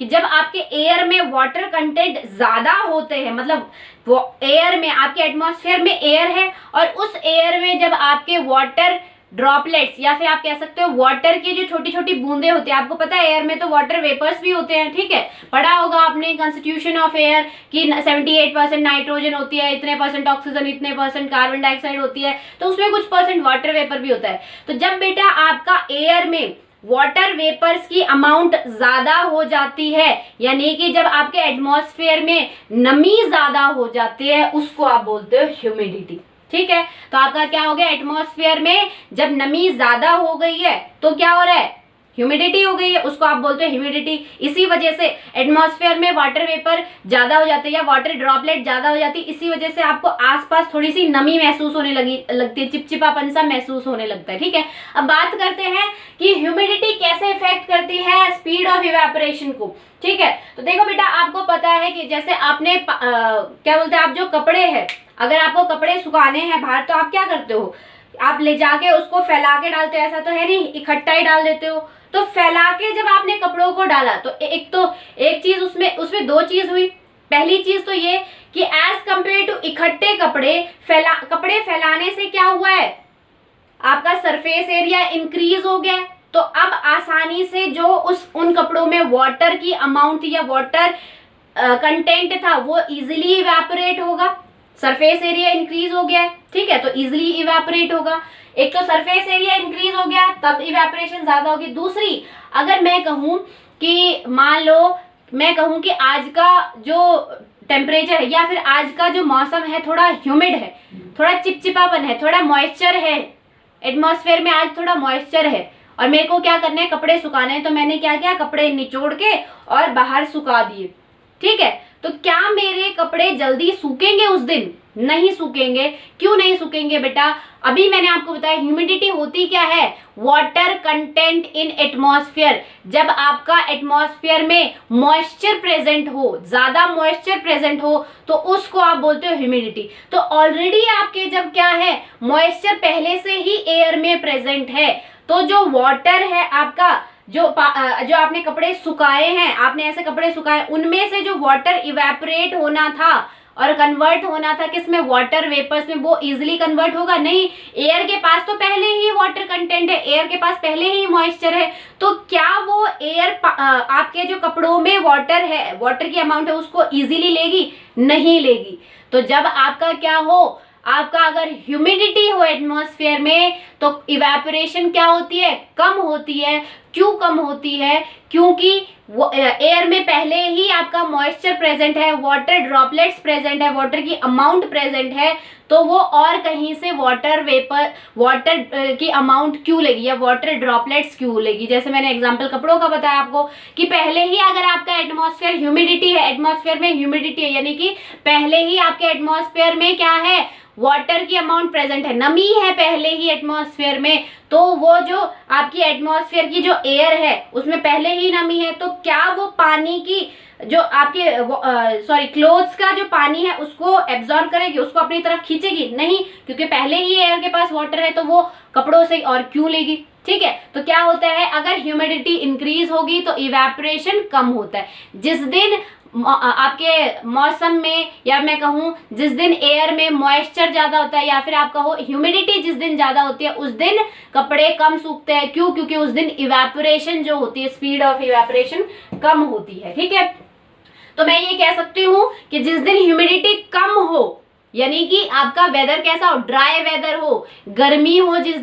कि जब आपके एयर में वाटर कंटेंट ज्यादा होते हैं, मतलब वो एयर में, आपके एटमॉस्फेयर में एयर है और उस एयर में जब आपके वाटर ड्रॉपलेट्स या फिर आप कह सकते हो वाटर की जो छोटी छोटी बूंदे होती है, आपको पता है एयर में तो वाटर वेपर्स भी होते हैं, ठीक है, पढ़ा होगा आपने कॉन्स्टिट्यूशन ऑफ एयर कि 78% नाइट्रोजन होती है, इतने परसेंट ऑक्सीजन, इतने परसेंट कार्बन डाइऑक्साइड होती है, तो उसमें कुछ परसेंट वाटर वेपर भी होता है। तो जब बेटा आपका एयर में वाटर वेपर्स की अमाउंट ज्यादा हो जाती है, यानी कि जब आपके एटमॉस्फेयर में नमी ज्यादा हो जाती है, उसको आप बोलते हो ह्यूमिडिटी, ठीक है। तो आपका क्या हो गया, एटमॉस्फेयर में जब नमी ज्यादा हो गई है तो क्या हो रहा है, ह्यूमिडिटी हो गई है, उसको आप बोलते हो ह्यूमिडिटी। इसी वजह से एटमॉस्फेयर में वाटर वेपर ज्यादा हो जाते हैं या वाटर ड्रॉपलेट ज्यादा हो जाती है, इसी वजह से आपको आसपास थोड़ी सी नमी महसूस होने लगती है, चिपचिपापन सा महसूस होने लगता है, ठीक है। अब बात करते हैं कि ह्यूमिडिटी कैसे इफेक्ट करती है स्पीड ऑफ इवेपोरेशन को, ठीक है। तो देखो बेटा, आपको पता है कि जैसे आपने क्या बोलते हैं, आप जो कपड़े हैं, अगर आपको कपड़े सुखाने हैं बाहर, तो आप क्या करते हो, आप ले जाके उसको फैला के डालते हो, ऐसा तो है नहीं, इकट्ठा ही डाल देते हो। तो फैला के जब आपने कपड़ों को डाला तो एक चीज उसमें दो चीज हुई। पहली चीज तो ये कि एज कंपेयर टू इकट्ठे कपड़े फैलाने से क्या हुआ है, आपका सरफेस एरिया इंक्रीज हो गया। तो अब आसानी से जो उन कपड़ों में वाटर की अमाउंट या वाटर कंटेंट था वो इजीली इवेपोरेट होगा, सरफेस एरिया इंक्रीज हो गया, ठीक है, तो इजीली इवेपोरेट होगा। एक तो सरफेस एरिया इंक्रीज हो गया, तब इवेपोरेशन ज्यादा होगी। दूसरी, अगर मैं कहूं कि मान लो मैं कहूं कि आज का जो टेम्परेचर है या फिर आज का जो मौसम है थोड़ा ह्यूमिड है, थोड़ा चिपचिपापन है, थोड़ा मॉइस्चर है, एटमॉस्फेयर में आज थोड़ा मॉइस्चर है, और मेरे को क्या करना है, कपड़े सुखाने हैं, तो मैंने क्या किया, कपड़े निचोड़ के और बाहर सुखा दिए, ठीक है। तो क्या मेरे कपड़े जल्दी सूखेंगे उस दिन? नहीं सूखेंगे। क्यों नहीं सूखेंगे बेटा? अभी मैंने आपको बताया ह्यूमिडिटी होती क्या है, वाटर कंटेंट इन एटमॉस्फेयर। जब आपका एटमॉस्फेयर में मॉइस्चर प्रेजेंट हो, ज्यादा मॉइस्चर प्रेजेंट हो, तो उसको आप बोलते हो ह्यूमिडिटी। तो ऑलरेडी आपके जब क्या है, मॉइस्चर पहले से ही एयर में प्रेजेंट है, तो जो वाटर है आपका, जो आपने कपड़े सुखाए हैं, आपने ऐसे कपड़े सुखाए, उनमें से जो वाटर इवेपोरेट होना था और कन्वर्ट होना था किसमें, वाटर वेपर्स में, वो इजीली कन्वर्ट होगा नहीं। एयर के पास तो पहले ही वाटर कंटेंट है, एयर के पास पहले ही मॉइस्चर है, तो क्या वो एयर आपके जो कपड़ों में वाटर है, वाटर की अमाउंट है, उसको इजीली लेगी? नहीं लेगी। तो जब आपका क्या हो, आपका अगर ह्यूमिडिटी हो एटमॉस्फेयर में, तो इवेपोरेशन क्या होती है, कम होती है। क्यों कम होती है? क्योंकि एयर में पहले ही आपका मॉइस्चर प्रेजेंट है, वाटर ड्रॉपलेट्स प्रेजेंट है, वाटर की अमाउंट प्रेजेंट है, तो वो और कहीं से वाटर की अमाउंट क्यों लेगी या वाटर ड्रॉपलेट्स क्यों लेगी। जैसे मैंने एग्जांपल कपड़ों का बताया आपको कि पहले ही अगर आपका एटमॉस्फेयर ह्यूमिडिटी है, एटमॉस्फेयर में ह्यूमिडिटी है, यानी कि पहले ही आपके एटमॉस्फेयर में क्या है, वाटर की अमाउंट प्रेजेंट है, नमी है पहले ही एटमॉस्फेयर में, तो वो जो आपकी एटमॉस्फेयर की जो एयर है उसमें पहले ही नमी है, तो क्या वो पानी की जो आपके क्लोथ्स का जो पानी है उसको एब्जॉर्ब करेगी, उसको अपनी तरफ खींचेगी? नहीं, क्योंकि पहले ही एयर के पास वाटर है, तो वो कपड़ों से और क्यों लेगी, ठीक है। तो क्या होता है, अगर ह्यूमिडिटी इंक्रीज होगी तो इवेपोरेशन कम होता है। जिस दिन आपके मौसम में, या मैं कहूँ जिस दिन एयर में मॉइस्चर ज्यादा होता है, या फिर आप कहो ह्यूमिडिटी जिस दिन ज्यादा होती है, उस दिन कपड़े कम सूखते हैं। क्यों? क्योंकि उस दिन इवेपोरेशन जो होती है, स्पीड ऑफ इवेपोरेशन कम होती है, ठीक है। तो मैं ये कह सकती हूँ कि जिस दिन ह्यूमिडिटी कम हो, यानी कि आपका वेदर कैसा हो, ड्राई वेदर हो, गर्मी हो, जिस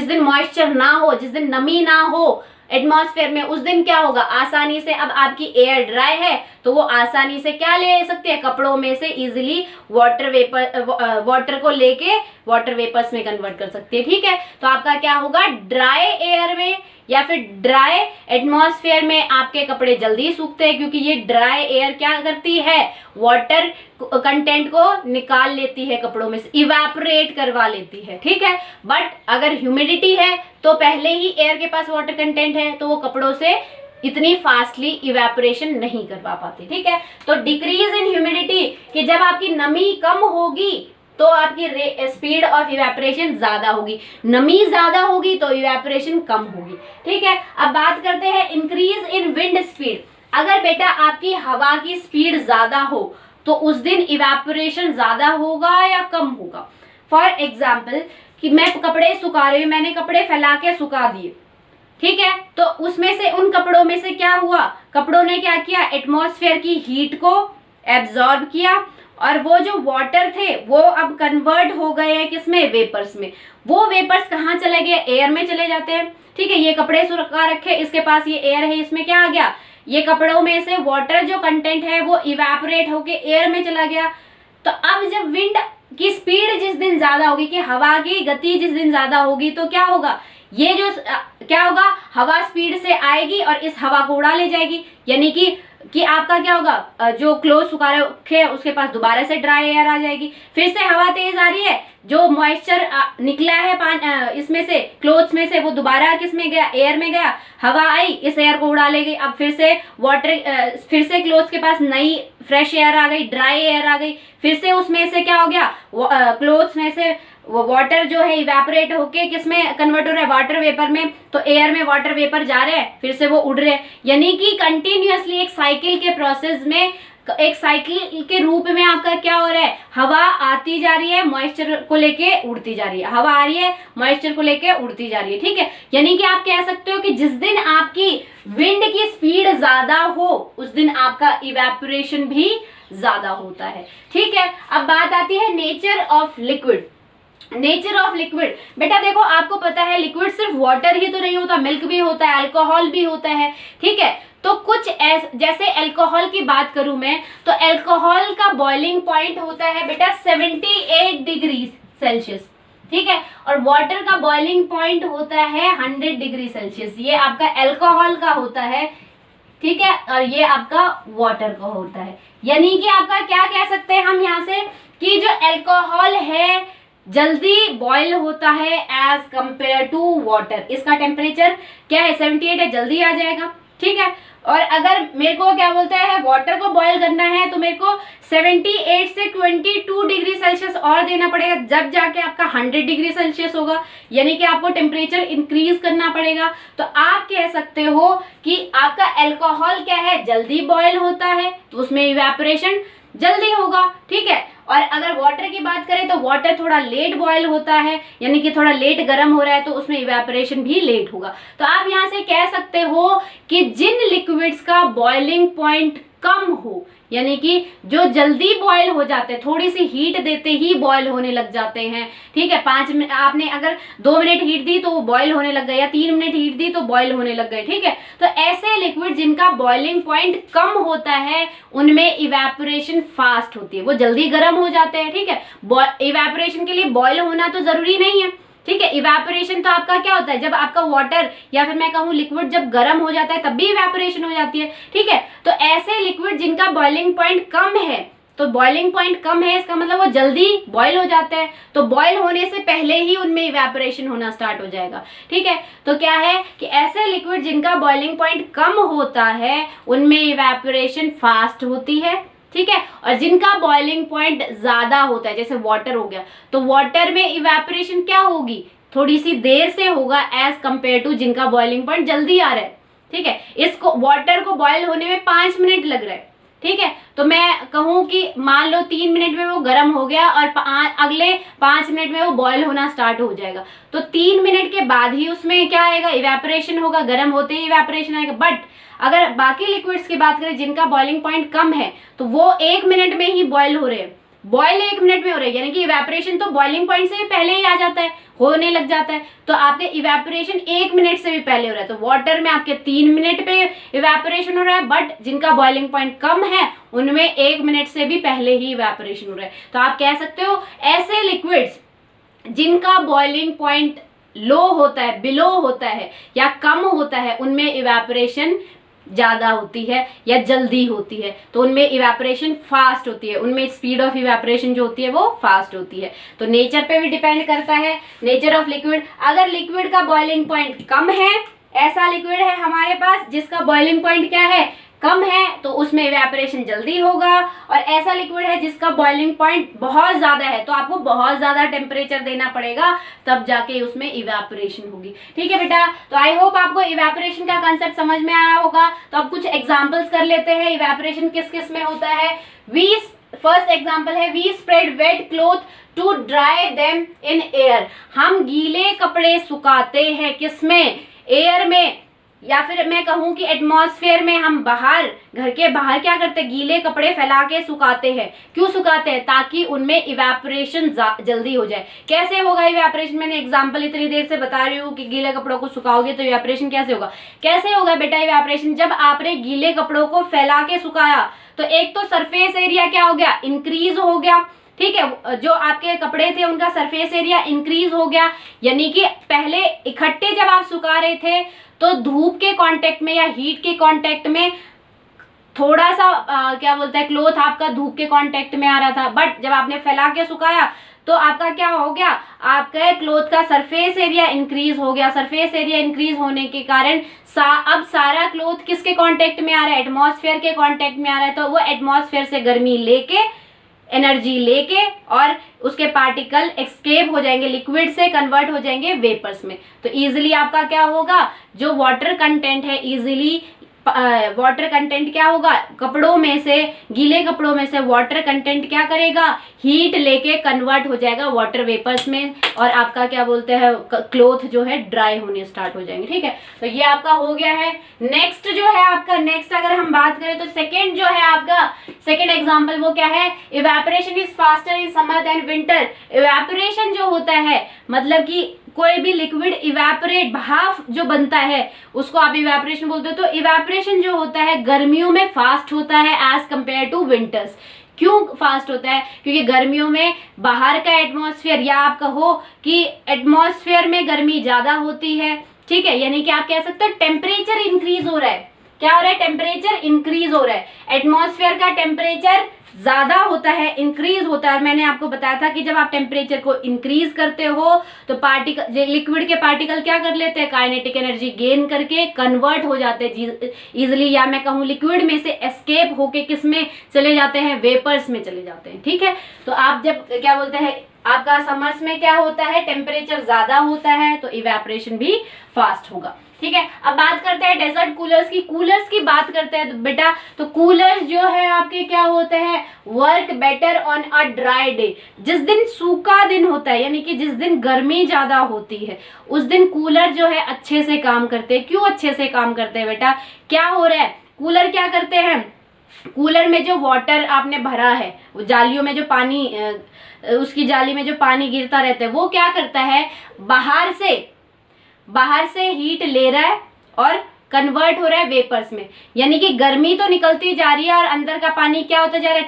दिन मॉइस्चर ना हो, जिस दिन नमी ना हो एटमॉस्फेयर में, उस दिन क्या होगा, आसानी से, अब आपकी एयर ड्राई है तो वो आसानी से क्या ले सकते हैं, कपड़ों में से इजीली वाटर को लेके वाटर वेपर्स में कन्वर्ट कर सकते हैं, ठीक है। तो आपका क्या होगा, ड्राई एयर में या फिर ड्राई एटमॉस्फेयर में आपके कपड़े जल्दी सूखते हैं, क्योंकि ये ड्राई एयर क्या करती है, वाटर कंटेंट को निकाल लेती है कपड़ों में से, इवेपोरेट करवा लेती है, ठीक है। बट अगर ह्यूमिडिटी है तो पहले ही एयर के पास वाटर कंटेंट है, तो वो कपड़ों से इतनी फास्टली इवेपोरेशन नहीं करवा पाती, ठीक है। तो डिक्रीज इन ह्यूमिडिटी, कि जब आपकी नमी कम होगी तो आपकी स्पीड ऑफ इवेपोरेशन ज्यादा होगी, नमी ज्यादा होगी तो इवेपोरेशन कम होगी, ठीक है। अब बात करते हैं इंक्रीज इन विंड स्पीड। अगर बेटा आपकी हवा की स्पीड ज्यादा हो तो उस दिन इवेपोरेशन ज्यादा होगा या कम होगा। फॉर एग्जाम्पल, कि मैं कपड़े सुखा रही हूँ, मैंने कपड़े फैला के सुखा दिए, ठीक है, तो उसमें से उन कपड़ों में से क्या हुआ, कपड़ों ने क्या किया, एटमॉस्फेयर की हीट को एब्जॉर्ब किया और वो जो वाटर थे वो अब कन्वर्ट हो गए हैं किसमें, वेपर्स में। वो वेपर्स कहाँ चले गए, एयर में चले जाते हैं, ठीक है। ये कपड़े सुखा रखे, इसके पास ये एयर है, इसमें क्या आ गया, ये कपड़ों में से वाटर जो कंटेंट है वो इवेपोरेट होके एयर में चला गया। तो अब जब विंड की स्पीड जिस दिन ज्यादा होगी, कि हवा की गति जिस दिन ज्यादा होगी, तो क्या होगा, ये जो क्या होगा, हवा स्पीड से आएगी और इस हवा को उड़ा ले जाएगी, यानी कि आपका क्या होगा, जो क्लोथ सुखा रखे हैं उसके पास दोबारा से ड्राई एयर आ जाएगी, फिर से हवा तेज आ रही है, जो मॉइस्चर निकला है इसमें से क्लोथ्स में से वो दोबारा किस में गया, एयर में गया, हवा आई इस एयर को उड़ा ले गई। अब फिर से फिर से क्लोथ्स के पास नई फ्रेश एयर आ गई, ड्राई एयर आ गई, फिर से उसमें से क्या हो गया, क्लोथ्स में से वो वाटर जो है इवेपोरेट होके किसमें कन्वर्ट हो रहा है, वाटर वेपर में, तो एयर में वाटर वेपर जा रहे हैं, फिर से वो उड़ रहे हैं, यानी कि कंटिन्यूअसली एक साइकिल के प्रोसेस में, एक साइकिल के रूप में आपका क्या हो रहा है, हवा आती जा रही है, मॉइस्चर को लेके उड़ती जा रही है, हवा आ रही है, मॉइस्चर को लेके उड़ती जा रही है, ठीक है। यानी कि आप कह सकते हो कि जिस दिन आपकी विंड की स्पीड ज्यादा हो उस दिन आपका इवेपोरेशन भी ज्यादा होता है, ठीक है। अब बात आती है nature of liquid. Nature of liquid, बेटा देखो आपको पता है लिक्विड सिर्फ वाटर ही तो नहीं होता, मिल्क भी होता है, अल्कोहल भी होता है, ठीक है। तो कुछ जैसे अल्कोहल की बात करूं मैं, तो अल्कोहल का बॉइलिंग पॉइंट होता है बेटा 78 डिग्री सेल्सियस, ठीक है, और वाटर का बॉइलिंग पॉइंट होता है 100 डिग्री सेल्सियस। ये आपका अल्कोहल का होता है, ठीक है, और ये आपका वाटर का होता है। यानी कि आपका क्या कह सकते हैं हम यहाँ से, कि जो अल्कोहल है जल्दी बॉयल होता है एज कंपेयर टू वाटर, इसका टेम्परेचर क्या है 78 है, जल्दी आ जाएगा, ठीक है। और अगर मेरे को क्या बोलता है वाटर को बॉयल करना है तो मेरे को 78 से 22 डिग्री सेल्सियस और देना पड़ेगा, जब जाके आपका 100 डिग्री सेल्सियस होगा, यानी कि आपको टेम्परेचर इंक्रीज करना पड़ेगा। तो आप कह सकते हो कि आपका अल्कोहल क्या है, जल्दी बॉयल होता है तो उसमें इवेपोरेशन जल्दी होगा, ठीक है। और अगर वाटर की बात करें तो वाटर थोड़ा लेट बॉयल होता है, यानी कि थोड़ा लेट गर्म हो रहा है तो उसमें इवेपोरेशन भी लेट होगा। तो आप यहाँ से कह सकते हो कि जिन लिक्विड्स का बॉइलिंग पॉइंट कम हो, यानी कि जो जल्दी बॉयल हो जाते हैं, थोड़ी सी हीट देते ही बॉयल होने लग जाते हैं, ठीक है। 5 मिनट आपने अगर 2 मिनट हीट दी तो वो बॉयल होने लग गए, या 3 मिनट हीट दी तो बॉयल होने लग गए, ठीक है। तो ऐसे लिक्विड जिनका बॉइलिंग पॉइंट कम होता है उनमें इवेपोरेशन फास्ट होती है, वो जल्दी गर्म हो जाते हैं, ठीक है। इवेपोरेशन के लिए बॉयल होना तो जरूरी नहीं है, ठीक है। इवेपोरेशन तो आपका क्या होता है, जब आपका वाटर या फिर मैं कहूँ लिक्विड जब गर्म हो जाता है तब भी इवेपोरेशन हो जाती है, ठीक है। तो ऐसे लिक्विड जिनका बॉइलिंग पॉइंट कम है, तो बॉइलिंग पॉइंट कम है इसका मतलब वो जल्दी बॉयल हो जाता है, तो बॉयल होने से पहले ही उनमें इवेपोरेशन होना स्टार्ट हो जाएगा, ठीक है। तो क्या है कि ऐसे लिक्विड जिनका बॉइलिंग पॉइंट कम होता है उनमें इवेपोरेशन फास्ट होती है, ठीक है। और जिनका बॉइलिंग पॉइंट ज्यादा होता है, जैसे वाटर हो गया, तो वाटर में इवेपोरेशन क्या होगी, थोड़ी सी देर से होगा एज कंपेयर टू जिनका बॉइलिंग पॉइंट जल्दी आ रहा है, ठीक है। इसको वाटर को बॉयल होने में 5 मिनट लग रहा है, ठीक है। तो मैं कहूँ कि मान लो 3 मिनट में वो गर्म हो गया और अगले 5 मिनट में वो बॉयल होना स्टार्ट हो जाएगा, तो 3 मिनट के बाद ही उसमें क्या आएगा, इवेपोरेशन होगा, गर्म होते ही इवेपोरेशन आएगा। बट अगर बाकी लिक्विड्स की बात करें जिनका बॉइलिंग पॉइंट कम है तो वो 1 मिनट में ही बॉयल हो रहे हैं, बॉयल 1 मिनट में हो रहे हैं, यानी कि इवेपोरेशन तो बॉइलिंग पॉइंट से भी पहले ही आ जाता है, होने लग जाता है। तो आपके इवेपोरेशन 1 मिनट से भी पहले हो रहा है, तो वाटर में आपके 3 मिनट पे इवेपोरेशन हो रहा है, बट जिनका बॉइलिंग पॉइंट कम है उनमें 1 मिनट से भी पहले ही इवेपोरेशन हो रहा है। तो आप कह सकते हो ऐसे लिक्विड्स जिनका बॉइलिंग पॉइंट लो होता है, बिलो होता है या कम होता है, उनमें इवेपोरेशन ज्यादा होती है या जल्दी होती है, तो उनमें इवेपोरेशन फास्ट होती है, उनमें स्पीड ऑफ इवेपोरेशन जो होती है वो फास्ट होती है। तो नेचर पे भी डिपेंड करता है, नेचर ऑफ लिक्विड। अगर लिक्विड का बॉइलिंग पॉइंट कम है, ऐसा लिक्विड है हमारे पास जिसका बॉइलिंग पॉइंट क्या है, कम है, तो उसमें इवेपोरेशन जल्दी होगा। और ऐसा लिक्विड है जिसका बॉइलिंग पॉइंट बहुत ज्यादा है, तो आपको बहुत ज्यादा टेम्परेचर देना पड़ेगा तब जाके उसमें इवेपोरेशन होगी, ठीक है बेटा। तो आई होप आपको इवेपोरेशन का कंसेप्ट समझ में आया होगा। तो अब कुछ एग्जांपल्स कर लेते हैं, इवेपोरेशन किस किस में होता है। फर्स्ट एग्जांपल है we spread wet cloth to dry them in air. हम गीले कपड़े सुखाते हैं किसमें, एयर में, या फिर मैं कहूँ कि एटमॉस्फेयर में। हम बाहर, घर के बाहर क्या करते हैं, गीले कपड़े फैला के सुखाते हैं। क्यों सुखाते हैं, ताकि उनमें इवेपोरेशन जल्दी हो जाए। कैसे होगा इवेपोरेशन, मैंने एग्जांपल इतनी देर से बता रही हूँ कि गीले कपड़ों को सुखाओगे तो इवेपोरेशन कैसे होगा। कैसे होगा बेटा इवेपोरेशन, जब आपने गीले कपड़ों को फैला के सुखाया तो एक तो सरफेस एरिया क्या हो गया, इंक्रीज हो गया, ठीक है। जो आपके कपड़े थे उनका सरफेस एरिया इंक्रीज हो गया, यानी कि पहले इकट्ठे जब आप सुखा रहे थे तो धूप के कांटेक्ट में या हीट के कांटेक्ट में थोड़ा सा क्या बोलते हैं, क्लॉथ आपका धूप के कांटेक्ट में आ रहा था। बट जब आपने फैला के सुखाया तो आपका क्या हो गया, आपका क्लॉथ का सरफेस एरिया इंक्रीज हो गया। सरफेस एरिया इंक्रीज होने के कारण अब सारा क्लॉथ किसके कांटेक्ट में आ रहा है, एटमॉस्फेयर के कांटेक्ट में आ रहा है। तो वो एटमॉस्फेयर से गर्मी लेके, एनर्जी लेके, और उसके पार्टिकल एस्केप हो जाएंगे, लिक्विड से कन्वर्ट हो जाएंगे वेपर्स में। तो इजीली आपका क्या होगा, जो वाटर कंटेंट है, इजीली वाटर कंटेंट क्या होगा, कपड़ों में से, गीले कपड़ों में से वाटर कंटेंट क्या करेगा, हीट लेके कन्वर्ट हो जाएगा वाटर वेपर्स में, और आपका क्या बोलते हैं, क्लॉथ जो है ड्राई होने स्टार्ट हो जाएंगे। ठीक है, तो ये आपका हो गया है। नेक्स्ट जो है आपका, नेक्स्ट अगर हम बात करें तो सेकेंड जो है आपका, सेकेंड एग्जाम्पल वो क्या है, evaporation is faster in summer than winter. Evaporation जो होता है, मतलब कि कोई भी लिक्विड इवेपोरेट, भाप जो बनता है उसको आप इवेपोरेशन बोलते हो। तो इवेपोरेशन जो होता है गर्मियों में फास्ट होता है एज कंपेयर टू विंटर्स। क्यों फास्ट होता है, क्योंकि गर्मियों में बाहर का एटमॉस्फेयर, या आप कहो कि एटमॉस्फेयर में गर्मी ज्यादा होती है, ठीक है, यानी कि आप कह सकते हो टेम्परेचर इंक्रीज हो रहा है। क्या हो रहा है, टेम्परेचर इंक्रीज हो रहा है, एटमॉस्फेयर का टेम्परेचर ज्यादा होता है, इंक्रीज होता है। मैं आपको बताया था कि जब आप टेम्परेचर को इंक्रीज करते हो तो पार्टिकल, लिक्विड के पार्टिकल क्या कर लेते हैं, काइनेटिक एनर्जी गेन करके कन्वर्ट हो जाते हैं इजिली, या मैं कहूँ लिक्विड में से एस्केप होके किस में चले जाते हैं, वेपर्स में चले जाते हैं। ठीक है, तो आप जब क्या बोलते हैं, आपका समर्स में क्या होता है, टेम्परेचर ज्यादा होता है तो इवेपोरेशन भी फास्ट होगा। ठीक है, अब बात करते हैं डेजर्ट कूलर्स की। कूलर्स की बात करते हैं तो बेटा, तो कूलर्स जो है आपके क्या होते हैं, work better on a dry day. जिस दिन सूखा दिन होता है, यानी कि जिस दिन गर्मी ज्यादा होती है, उस दिन कूलर जो है अच्छे से काम करते हैं। क्यों अच्छे से काम करते हैं बेटा, क्या हो रहा है, कूलर क्या करते हैं, कूलर में जो वाटर आपने भरा है, वो जालियों में जो पानी, उसकी जाली में जो पानी गिरता रहता है, वो क्या करता है, बाहर से हीट ले रहा है और कन्वर्ट हो रहा है वेपर्स में। यानी कि गर्मी तो निकलती जा रही है और अंदर का पानी क्या होता जा रहा है,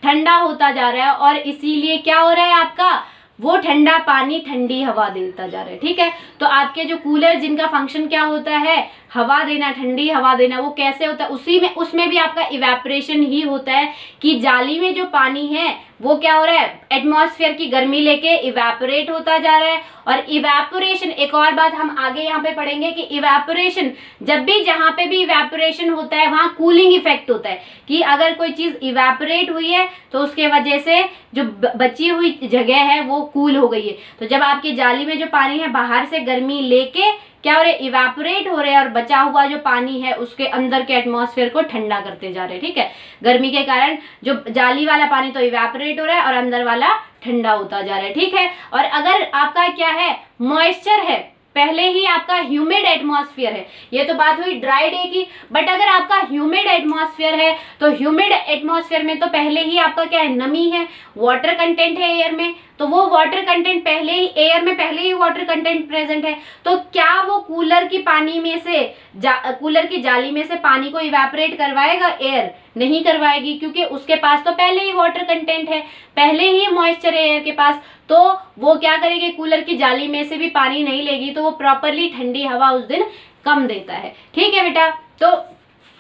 ठंडा होता जा रहा है, और इसीलिए क्या हो रहा है, आपका वो ठंडा पानी ठंडी हवा देता जा रहा है। ठीक है, तो आपके जो कूलर जिनका फंक्शन क्या होता है, हवा देना, ठंडी हवा देना, वो कैसे होता है, उसमें भी आपका इवेपोरेशन ही होता है कि जाली में जो पानी है वो क्या हो रहा है, एटमॉस्फेयर की गर्मी लेके इवेपोरेट होता जा रहा है। और इवेपोरेशन, एक और बात हम आगे यहाँ पे पढ़ेंगे कि इवेपोरेशन, जब भी जहाँ पे भी इवेपोरेशन होता है वहाँ कूलिंग इफेक्ट होता है, कि अगर कोई चीज इवेपोरेट हुई है तो उसके वजह से जो बची हुई जगह है वो कूल हो गई है। तो जब आपकी जाली में जो पानी है बाहर से गर्मी लेके क्या हो रहा है, इवेपोरेट हो रहे हैं, और बचा हुआ जो पानी है उसके अंदर के एटमॉस्फेयर को ठंडा करते जा रहे हैं। ठीक है, गर्मी के कारण जो जाली वाला पानी तो इवेपोरेट हो रहा है और अंदर वाला ठंडा होता जा रहा है। ठीक है, और अगर आपका क्या है, मॉइस्चर है, पहले ही आपका ह्यूमिड एटमॉस्फेयर है, ये तो बात हुई ड्राई डे की। बट अगर आपका ह्यूमिड एटमॉस्फेयर है तो ह्यूमिड एटमॉस्फेयर में तो पहले ही आपका क्या है, नमी है, वाटर कंटेंट है एयर में, तो वो वाटर कंटेंट पहले ही, एयर में पहले ही वाटर कंटेंट प्रेजेंट है। तो क्या वो कूलर की पानी में से, कूलर की जाली में से पानी को इवेपोरेट करवाएगा, एयर नहीं करवाएगी, क्योंकि उसके पास तो पहले ही वाटर कंटेंट है, पहले ही मॉइस्चर है एयर के पास। तो वो क्या करेगी, कूलर की जाली में से भी पानी नहीं लेगी, तो वो प्रॉपरली ठंडी हवा उस दिन कम देता है। ठीक है बेटा, तो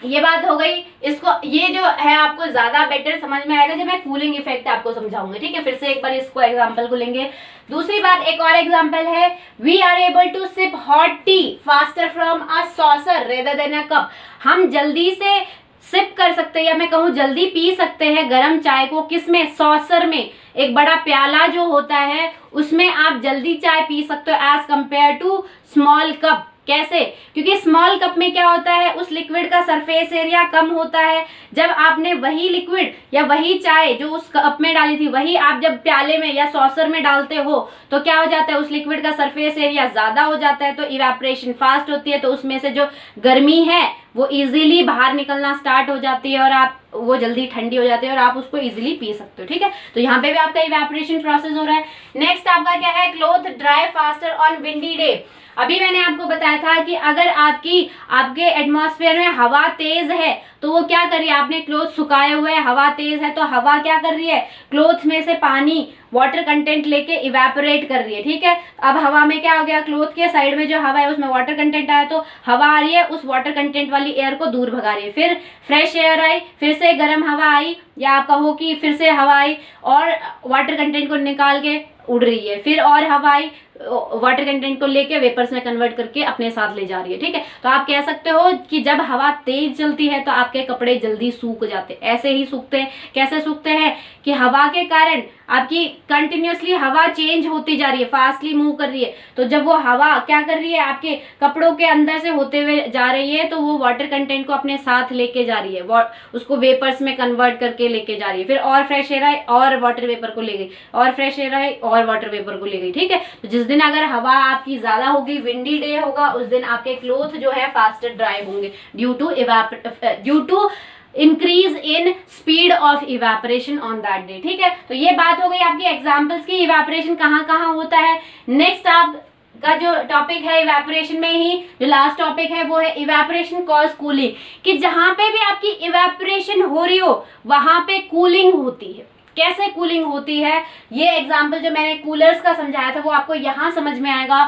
ये बात हो गई। इसको, ये जो है आपको ज्यादा बेटर समझ में आएगा जब मैं कूलिंग इफेक्ट आपको समझाऊंगी। ठीक है, फिर से एक बार इसको एग्जांपल को लेंगे। दूसरी बात, एक और एग्जांपल है, we are able to sip hot tea faster from a saucer rather than a cup. हम जल्दी से सिप कर सकते हैं, या मैं कहूँ जल्दी पी सकते हैं गर्म चाय को, किसमें, सॉसर में, एक बड़ा प्याला जो होता है उसमें आप जल्दी चाय पी सकते हो as compare to small cup. कैसे? क्योंकि स्मॉल कप में क्या होता है, उस लिक्विड का सरफेस एरिया कम होता है। जब आपने वही लिक्विड या वही चाय जो उस कप में डाली थी, वही आप जब प्याले में या सॉसर में डालते हो तो क्या हो जाता है, उस लिक्विड का सरफेस एरिया ज्यादा हो जाता है, तो इवेपोरेशन फास्ट होती है, तो उसमें से जो गर्मी है वो इजीली बाहर निकलना स्टार्ट हो जाती है और आप वो जल्दी ठंडी हो जाती है और आप उसको इजीली पी सकते हो। ठीक है, तो यहाँ पे भी आपका इवेपोरेशन प्रोसेस हो रहा है। नेक्स्ट आपका क्या है, cloth dry faster on windy day. अभी मैंने आपको बताया था कि अगर आपके एटमॉस्फेयर में हवा तेज है तो वो क्या कर रही है, आपने क्लोथ सुखाए हुए है, हवा तेज है तो हवा क्या कर रही है, क्लोथ में से पानी वाटर कंटेंट लेके इवेपोरेट कर रही है। ठीक है, अब हवा में क्या हो गया, क्लोथ के साइड में जो हवा है उसमें वाटर कंटेंट आया तो हवा आ रही है, उस वाटर कंटेंट वाली एयर को दूर भगा रही है। फिर फ्रेश एयर आई, फिर से गर्म हवा आई, या आप कहो कि फिर से हवा आई और वाटर कंटेंट को निकाल के उड़ रही है, फिर और हवा आई, वाटर कंटेंट को लेके वेपर्स में कन्वर्ट करके अपने साथ ले जा रही है। ठीक है, तो आप कह सकते हो कि जब हवा तेज चलती है तो आपके कपड़े जल्दी सूख जाते हैं। ऐसे ही सूखते हैं, कैसे सूखते हैं कि हवा के कारण आपकी कंटिन्यूअसली हवा चेंज होती जा रही है, फास्टली मूव कर रही है, तो जब वो हवा क्या कर रही है, आपके कपड़ों के अंदर से होते हुए जा रही है तो वो वाटर कंटेंट को अपने साथ लेके जा रही है, उसको वेपर्स में कन्वर्ट करके लेके जा रही है। फिर और फ्रेश एयर आई और वाटर वेपर को ले गई, और फ्रेश एयर आई और वाटर वेपर को ले गई। ठीक है, तो जिस दिन अगर हवा आपकी ज्यादा होगी, विंडी डे होगा, उस दिन आपके क्लोथ जो है फास्टर ड्राई होंगे due to increase in speed of evaporation on that day. ठीक है, तो ये बात हो गई आपकी एग्जांपल्स की, इवेपोरेशन कहाँ कहाँ होता है। नेक्स्ट आपका जो टॉपिक है इवेपोरेशन में ही जो लास्ट टॉपिक है वो है इवेपोरेशन कॉज कूलिंग, कि जहां पे भी आपकी इवेपोरेशन हो रही हो वहां पे कूलिंग होती है। कैसे कूलिंग होती है, ये एग्जाम्पल जो मैंने कूलर्स का समझाया था वो आपको यहाँ समझ में आएगा।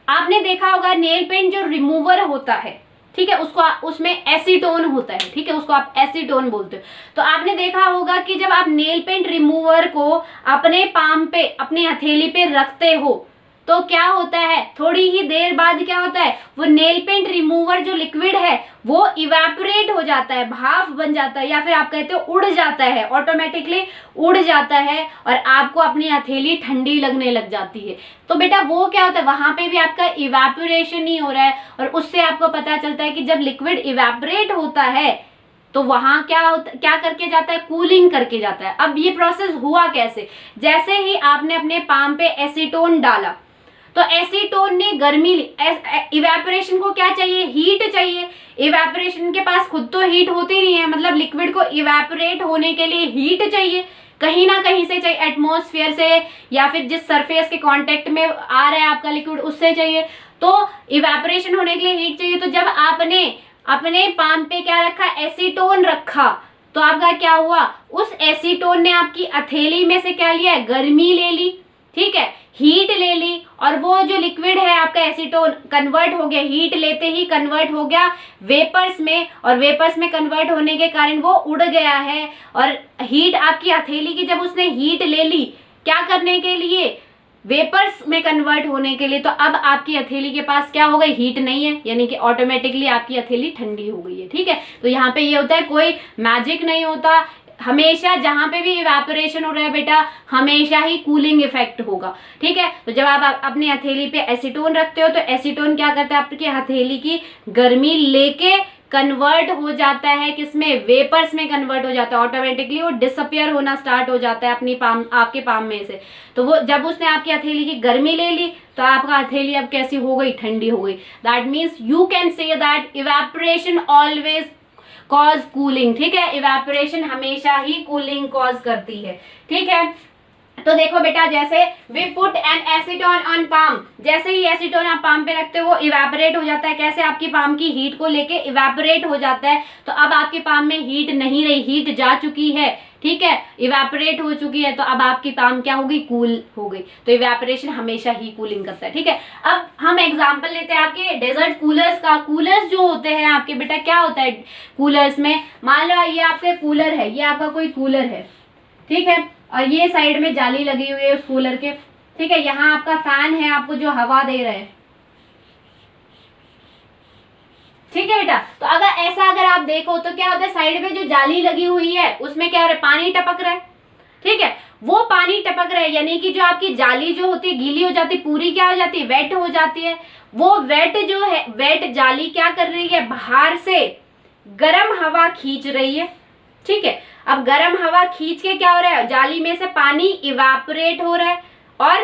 आपने देखा होगा नेल पेंट जो रिमूवर होता है, ठीक है, उसमें एसीटोन होता है। ठीक है, उसको आप एसीटोन बोलते हो। तो आपने देखा होगा कि जब आप नेल पेंट रिमूवर को अपने पाम पे, अपने हथेली पे रखते हो तो क्या होता है, थोड़ी ही देर बाद क्या होता है, वो नेल पेंट रिमूवर जो लिक्विड है वो इवेपोरेट हो जाता है, भाप बन जाता है, या फिर आप कहते हो उड़ जाता है, ऑटोमेटिकली उड़ जाता है और आपको अपनी हथेली ठंडी लगने लग जाती है। तो बेटा वो क्या होता है, वहां पे भी आपका इवेपोरेशन ही हो रहा है और उससे आपको पता चलता है कि जब लिक्विड इवेपोरेट होता है तो वहां क्या करके जाता है, कूलिंग करके जाता है। अब ये प्रोसेस हुआ कैसे, जैसे ही आपने अपने पाम पे एसीटोन डाला तो एसीटोन ने गर्मी ली, इवेपोरेशन को क्या चाहिए, हीट चाहिए। इवेपोरेशन के पास खुद तो हीट होती नहीं है, मतलब लिक्विड को इवेपोरेट होने के लिए हीट चाहिए, कहीं ना कहीं से चाहिए, एटमॉस्फेयर से या फिर जिस सरफेस के कांटेक्ट में आ रहा है आपका लिक्विड उससे चाहिए। तो इवेपोरेशन होने के लिए हीट चाहिए। तो जब आपने अपने पाम पे क्या रखा, एसीटोन रखा, तो आपका क्या हुआ, उस एसीटोन ने आपकी हथेली में से क्या लिया, गर्मी ले ली, ठीक है, हीट ले ली, और वो जो लिक्विड है आपका एसीटोन कन्वर्ट हो गया, हीट लेते ही कन्वर्ट हो गया वेपर्स में, और वेपर्स में कन्वर्ट होने के कारण वो उड़ गया है। और हीट आपकी हथेली की जब उसने हीट ले ली, क्या करने के लिए, वेपर्स में कन्वर्ट होने के लिए, तो अब आपकी हथेली के पास क्या हो गई, हीट नहीं है, यानी कि ऑटोमेटिकली आपकी हथेली ठंडी हो गई है। ठीक है, तो यहाँ पे ये होता है, कोई मैजिक नहीं होता, हमेशा जहां पे भी इवेपोरेशन हो रहा है बेटा हमेशा ही कूलिंग इफेक्ट होगा। ठीक है, तो जब आप अपनी हथेली पे एसीटोन रखते हो तो एसीटोन क्या करता है, आपकी हथेली की गर्मी लेके कन्वर्ट हो जाता है, किसमें, वेपर्स में कन्वर्ट हो जाता है, ऑटोमेटिकली वो डिसअपियर होना स्टार्ट हो जाता है अपनी पाम, आपके पाम में से। तो वो जब उसने आपकी हथेली की गर्मी ले ली तो आपका हथेली अब कैसी हो गई, ठंडी हो गई। That means you can say that evaporation always cause cooling. ठीक है, इवेपोरेशन हमेशा ही कूलिंग कॉज करती है। ठीक है, तो देखो बेटा, जैसे we put an acetone on palm, जैसे ही एसीटोन आप पाम पे रखते हो वो इवेपोरेट हो जाता है। कैसे, आपकी पाम की हीट को लेके इवेपोरेट हो जाता है। तो अब आपके पाम में हीट नहीं रही, हीट जा चुकी है, ठीक है, इवेपोरेट हो चुकी है, तो अब आपकी पाम क्या होगी, कूल हो गई। तो इवेपोरेशन हमेशा ही कूलिंग करता है। ठीक है, अब हम एग्जांपल लेते हैं आपके डेजर्ट कूलर्स का। कूलर्स जो होते हैं आपके बेटा, क्या होता है कूलर्स में, मान लो ये आपके कूलर है, ये आपका कोई कूलर है, ठीक है, और ये साइड में जाली लगी हुई है उस कूलर के, ठीक है, यहाँ आपका फैन है आपको जो हवा दे रहा है, ठीक है बेटा। तो अगर आप देखो तो क्या होता है, साइड में जो जाली लगी हुई है उसमें क्या हो रहा है, पानी टपक रहा है, ठीक है, वो पानी टपक रहा है, यानी कि जो आपकी जाली जो होती है गीली हो जाती है, पूरी क्या हो जाती है, वेट हो जाती है। वो वेट जो है, वेट जाली क्या कर रही है, बाहर से गर्म हवा खींच रही है। ठीक है, अब गर्म हवा खींच के क्या हो रहा है, जाली में से पानी इवापोरेट हो रहा है। और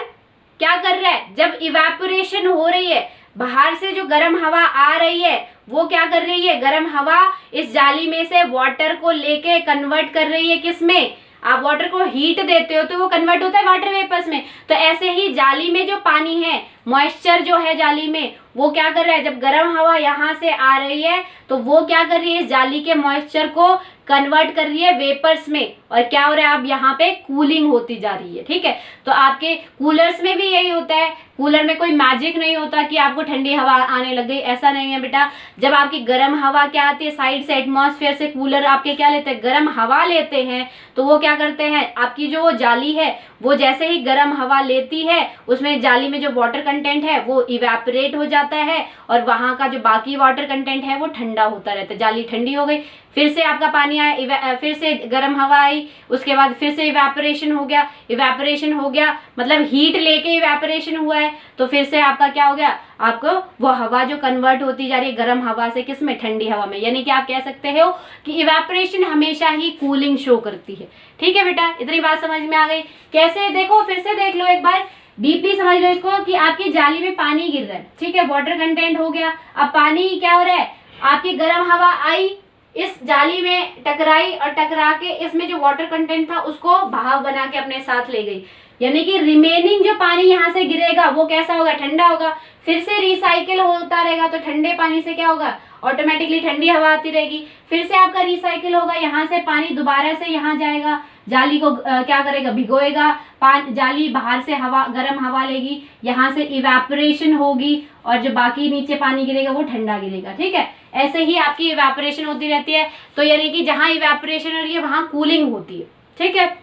क्या कर रहा है, जब इवापोरेशन हो रही है, बाहर से जो गर्म हवा आ रही है वो क्या कर रही है, गर्म हवा इस जाली में से वाटर को लेके कन्वर्ट कर रही है किसमें, आप वाटर को हीट देते हो तो वो कन्वर्ट होता है वाटर वेपर्स में। तो ऐसे ही जाली में जो पानी है, मॉइस्चर जो है जाली में, वो क्या कर रहा है, जब गर्म हवा यहाँ से आ रही है तो वो क्या कर रही है, इस जाली के मॉइस्चर को कन्वर्ट कर रही है वेपर्स में। और क्या हो रहा है, अब यहाँ पे कूलिंग होती जा रही है। ठीक है, तो आपके कूलर्स में भी यही होता है। कूलर में कोई मैजिक नहीं होता कि आपको ठंडी हवा आने लग गई, ऐसा नहीं है बेटा। जब आपकी गर्म हवा क्या आती है, साइड से एटमॉस्फेयर से कूलर आपके क्या लेते हैं, गर्म हवा लेते हैं। तो वो क्या करते हैं, आपकी जो वो जाली है वो जैसे ही गर्म हवा लेती है, उसमें जाली में जो वाटर कंटेंट है वो इवेपोरेट हो जाता है और वहां का जो बाकी वाटर कंटेंट है वो ठंडा होता रहता है। जाली ठंडी हो गई, फिर से आपका पानी आया, फिर से गर्म हवा आई, उसके बाद फिर से इवेपोरेशन हो गया। इवेपोरेशन हो गया मतलब हीट लेके इवेपोरेशन हुआ है, तो फिर से आपका क्या हो गया, आपको वो हवा जो कन्वर्ट होती जा रही है गर्म हवा से किस में, ठंडी हवा में। यानी कि आप कह सकते हो कि इवेपोरेशन हमेशा ही कूलिंग शो करती है। ठीक है बेटा, इतनी बात समझ में आ गई। कैसे, देखो फिर से देख लो एक बार, डीपली समझ लो इसको कि आपकी जाली में पानी गिर रहा है। ठीक है, वाटर कंटेंट हो गया। अब पानी क्या हो रहा है, आपकी गर्म हवा आई, इस जाली में टकराई और टकरा के इसमें जो वाटर कंटेंट था उसको बहाव बना के अपने साथ ले गई। यानी कि रिमेनिंग जो पानी यहाँ से गिरेगा वो कैसा होगा, ठंडा होगा। फिर से रिसाइकिल होता रहेगा तो ठंडे पानी से क्या होगा, ऑटोमेटिकली ठंडी हवा आती रहेगी। फिर से आपका रिसाइकिल होगा, यहाँ से पानी दोबारा से यहाँ जाएगा, जाली को क्या करेगा, भिगोएगा, जाली बाहर से हवा, गर्म हवा लेगी, यहाँ से इवेपोरेशन होगी और जो बाकी नीचे पानी गिरेगा वो ठंडा गिरेगा। ठीक है, ऐसे ही आपकी इवेपोरेशन होती रहती है। तो यानी कि जहाँ इवेपोरेशन हो रही है वहां कूलिंग होती है। ठीक है,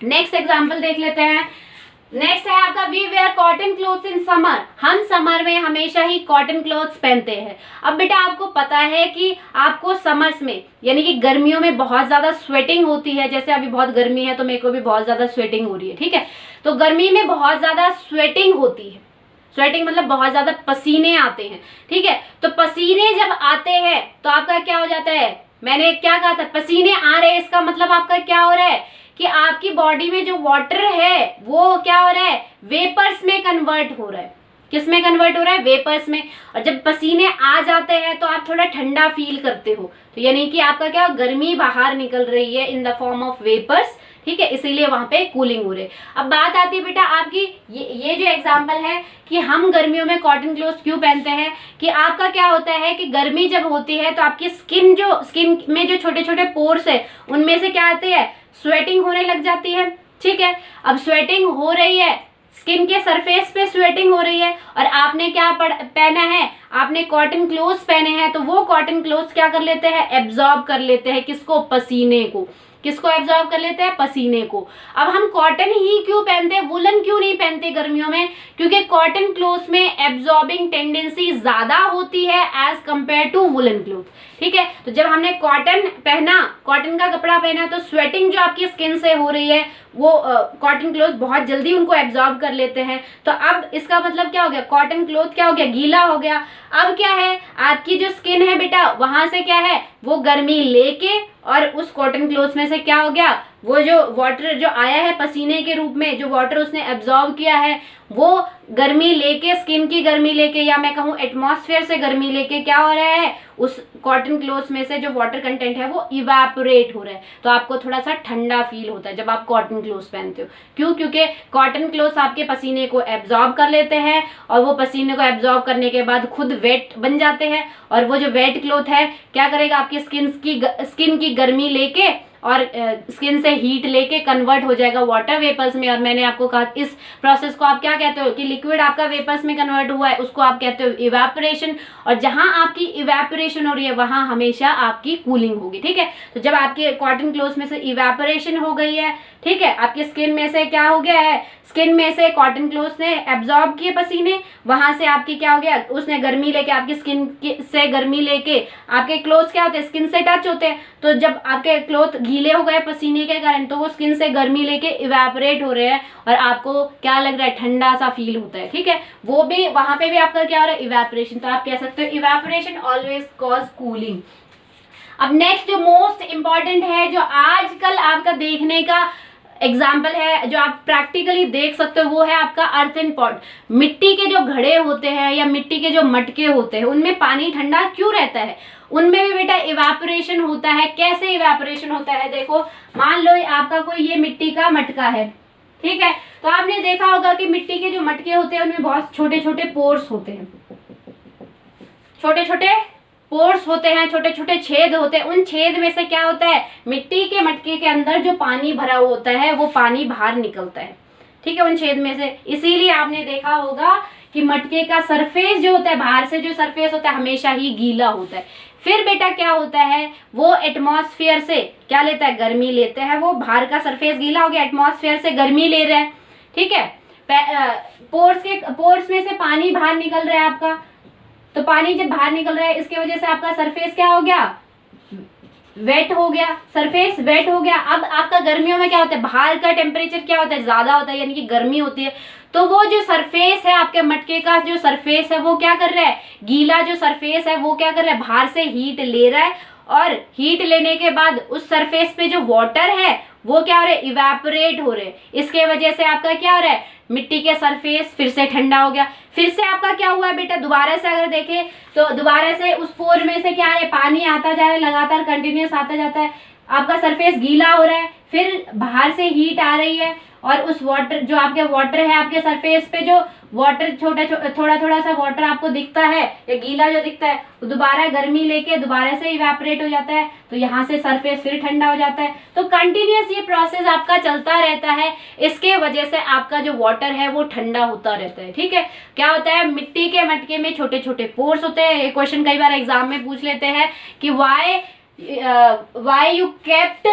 नेक्स्ट एग्जांपल देख लेते हैं। नेक्स्ट है आपका, we wear cotton clothes in summer. हम समर में हमेशा ही कॉटन क्लोथ्स पहनते हैं। अब बेटा आपको पता है कि आपको समर्स में यानी कि गर्मियों में बहुत ज्यादा स्वेटिंग होती है। जैसे अभी बहुत गर्मी है तो मेरे को भी बहुत ज्यादा स्वेटिंग हो रही है। ठीक है, तो गर्मी में बहुत ज्यादा स्वेटिंग होती है। स्वेटिंग मतलब बहुत ज्यादा पसीने आते हैं। ठीक है, तो पसीने जब आते हैं तो आपका क्या हो जाता है, मैंने क्या कहा था, पसीने आ रहे हैं, इसका मतलब आपका क्या हो रहा है कि आपकी बॉडी में जो वाटर है वो क्या हो रहा है, वेपर्स में कन्वर्ट हो रहा है। किस में कन्वर्ट हो रहा है, वेपर्स में। और जब पसीने आ जाते हैं तो आप थोड़ा ठंडा फील करते हो। तो यानी कि आपका क्या, गर्मी बाहर निकल रही है in the form of vapours. ठीक है, इसीलिए वहां पे कूलिंग हो रही है। अब बात आती है बेटा आपकी, ये जो एग्जांपल है कि हम गर्मियों में कॉटन क्लोथ क्यों पहनते हैं, कि आपका क्या होता है कि गर्मी जब होती है तो आपकी स्किन में जो छोटे छोटे पोर्स है उनमें से क्या आते हैं, स्वेटिंग होने लग जाती है। ठीक है, अब स्वेटिंग हो रही है, स्किन के सरफेस पे स्वेटिंग हो रही है और आपने क्या पहना है, आपने कॉटन क्लोथ्स पहने हैं। तो वो कॉटन क्लोथ्स क्या कर लेते हैं, एब्जॉर्ब कर लेते हैं किसको, पसीने को। किसको एब्जॉर्ब कर लेते हैं, पसीने को। अब हम कॉटन ही क्यों पहनते हैं, वुलन क्यों नहीं पहनते गर्मियों में, क्योंकि कॉटन क्लोथ्स में एब्जॉर्बिंग टेंडेंसी ज्यादा होती है as compare to woollen cloth. ठीक है, तो जब हमने कॉटन पहना, कॉटन का कपड़ा पहना, तो स्वेटिंग जो आपकी स्किन से हो रही है वो कॉटन क्लोथ बहुत जल्दी उनको एब्जॉर्ब कर लेते हैं। तो अब इसका मतलब क्या हो गया, कॉटन क्लोथ क्या हो गया, गीला हो गया। अब क्या है, आपकी जो स्किन है बेटा वहां से क्या है, वो गर्मी लेके और उस कॉटन क्लोथ में से क्या हो गया, वो जो वाटर जो आया है पसीने के रूप में, जो वाटर उसने एब्जॉर्ब किया है, वो गर्मी लेके, स्किन की गर्मी लेके, या मैं कहूँ एटमॉस्फेयर से गर्मी लेके क्या हो रहा है, उस कॉटन क्लोथ्स में से जो वाटर कंटेंट है वो इवेपोरेट हो रहा है। तो आपको थोड़ा सा ठंडा फील होता है जब आप कॉटन क्लोथ्स पहनते हो। क्यों, क्योंकि कॉटन क्लोथ्स आपके पसीने को एब्जॉर्ब कर लेते हैं और वो पसीने को एब्जॉर्ब करने के बाद खुद वेट बन जाते हैं और वो जो वेट क्लोथ है क्या करेगा, आपकी स्किन की गर्मी लेके और स्किन से हीट लेके कन्वर्ट हो जाएगा वाटर वेपर्स में। और मैंने आपको कहा इस प्रोसेस को आप क्या कहते हो कि लिक्विड आपका वेपर्स में कन्वर्ट हुआ है, उसको आप कहते हो इवेपोरेशन। और जहां आपकी इवेपोरेशन हो रही है वहां हमेशा आपकी कूलिंग होगी। ठीक है, तो जब आपके कॉटन क्लोथ्स में से इवेपोरेशन हो गई है, ठीक है, आपकी स्किन में से क्या हो गया है, स्किन में से कॉटन क्लोथ्स ने एब्जॉर्ब किए पसीने, वहां से आपकी क्या हो गया, उसने गर्मी लेके, आपकी स्किन से गर्मी लेके, आपके क्लोथ्स क्या होते हैं, स्किन से टच होते हैं। तो जब आपके क्लोथ गीले हो गए पसीने के कारण, तो वो स्किन से गर्मी लेके इवेपोरेट हो रहे हैं और आपको क्या लग रहा है, ठंडा सा फील होता है। ठीक है, वो भी वहां पे भी आपका क्या हो रहा है, इवेपोरेशन। तो आप कह सकते हो इवेपोरेशन ऑलवेज कॉज कूलिंग। अब नेक्स्ट जो मोस्ट इंपॉर्टेंट है, जो आजकल आपका देखने का एग्जाम्पल है, जो आप प्रैक्टिकली देख सकते हो, वो है आपका अर्थन पॉट। मिट्टी के जो घड़े होते हैं या मिट्टी के जो मटके होते हैं, उनमें पानी ठंडा क्यों रहता है? उनमें भी बेटा इवेपोरेशन होता है। कैसे इवेपोरेशन होता है? देखो, मान लो आपका कोई ये मिट्टी का मटका है, ठीक है, तो आपने देखा होगा कि मिट्टी के जो मटके होते हैं उनमें बहुत छोटे छोटे पोर्स होते हैं, छोटे छोटे पोर्स होते हैं, छोटे छोटे छेद होते हैं। उन छेद में से क्या होता है, मिट्टी के मटके के अंदर जो पानी भरा होता है वो पानी बाहर निकलता है। ठीक है, उन छेद में से। इसीलिए आपने देखा होगा कि मटके का सरफेस जो होता है, बाहर से जो सरफेस होता है हमेशा ही गीला होता है। फिर बेटा क्या होता है, वो एटमॉस्फेयर से क्या लेता है, गर्मी लेते हैं। वो बाहर का सरफेस गीला हो गया, एटमॉस्फेयर से गर्मी ले रहा है। ठीक है, पोर्स में से पानी बाहर निकल रहा है आपका, तो पानी जब बाहर निकल रहा है इसके वजह से आपका सरफेस क्या हो गया, वेट हो गया, सरफेस वेट हो गया। अब आपका गर्मियों में क्या होता है, बाहर का टेम्परेचर क्या होता है, ज्यादा होता है, यानी कि गर्मी होती है। तो वो जो सरफेस है आपके मटके का, जो सरफेस है वो क्या कर रहा है, गीला जो सरफेस है वो क्या कर रहा है, बाहर से हीट ले रहा है। और हीट लेने के बाद उस सरफेस पे जो वाटर है वो क्या हो रहा है, इवेपोरेट हो रहे हैं। इसके वजह से आपका क्या हो रहा है, मिट्टी के सरफेस फिर से ठंडा हो गया। फिर से आपका क्या हुआ बेटा, दोबारा से अगर देखें तो दोबारा से उस पोर में से क्या है, पानी आता जा रहा है, लगातार कंटिन्यूस आता जाता है। आपका सरफेस गीला हो रहा है, फिर बाहर से हीट आ रही है और उस वाटर, जो आपके वाटर है आपके सरफेस पे, जो वाटर थोड़ा थोड़ा सा वाटर आपको दिखता है या गीला जो दिखता है, वो दोबारा गर्मी लेके दोबारा से इवेपोरेट हो जाता है। तो यहाँ से सरफेस फिर ठंडा हो जाता है। तो कंटिन्यूस ये प्रोसेस आपका चलता रहता है। इसके वजह से आपका जो वाटर है वो ठंडा होता रहता है। ठीक है, क्या होता है, मिट्टी के मटके में छोटे छोटे पोर्स होते हैं। ये क्वेश्चन कई बार एग्जाम में पूछ लेते हैं कि why you kept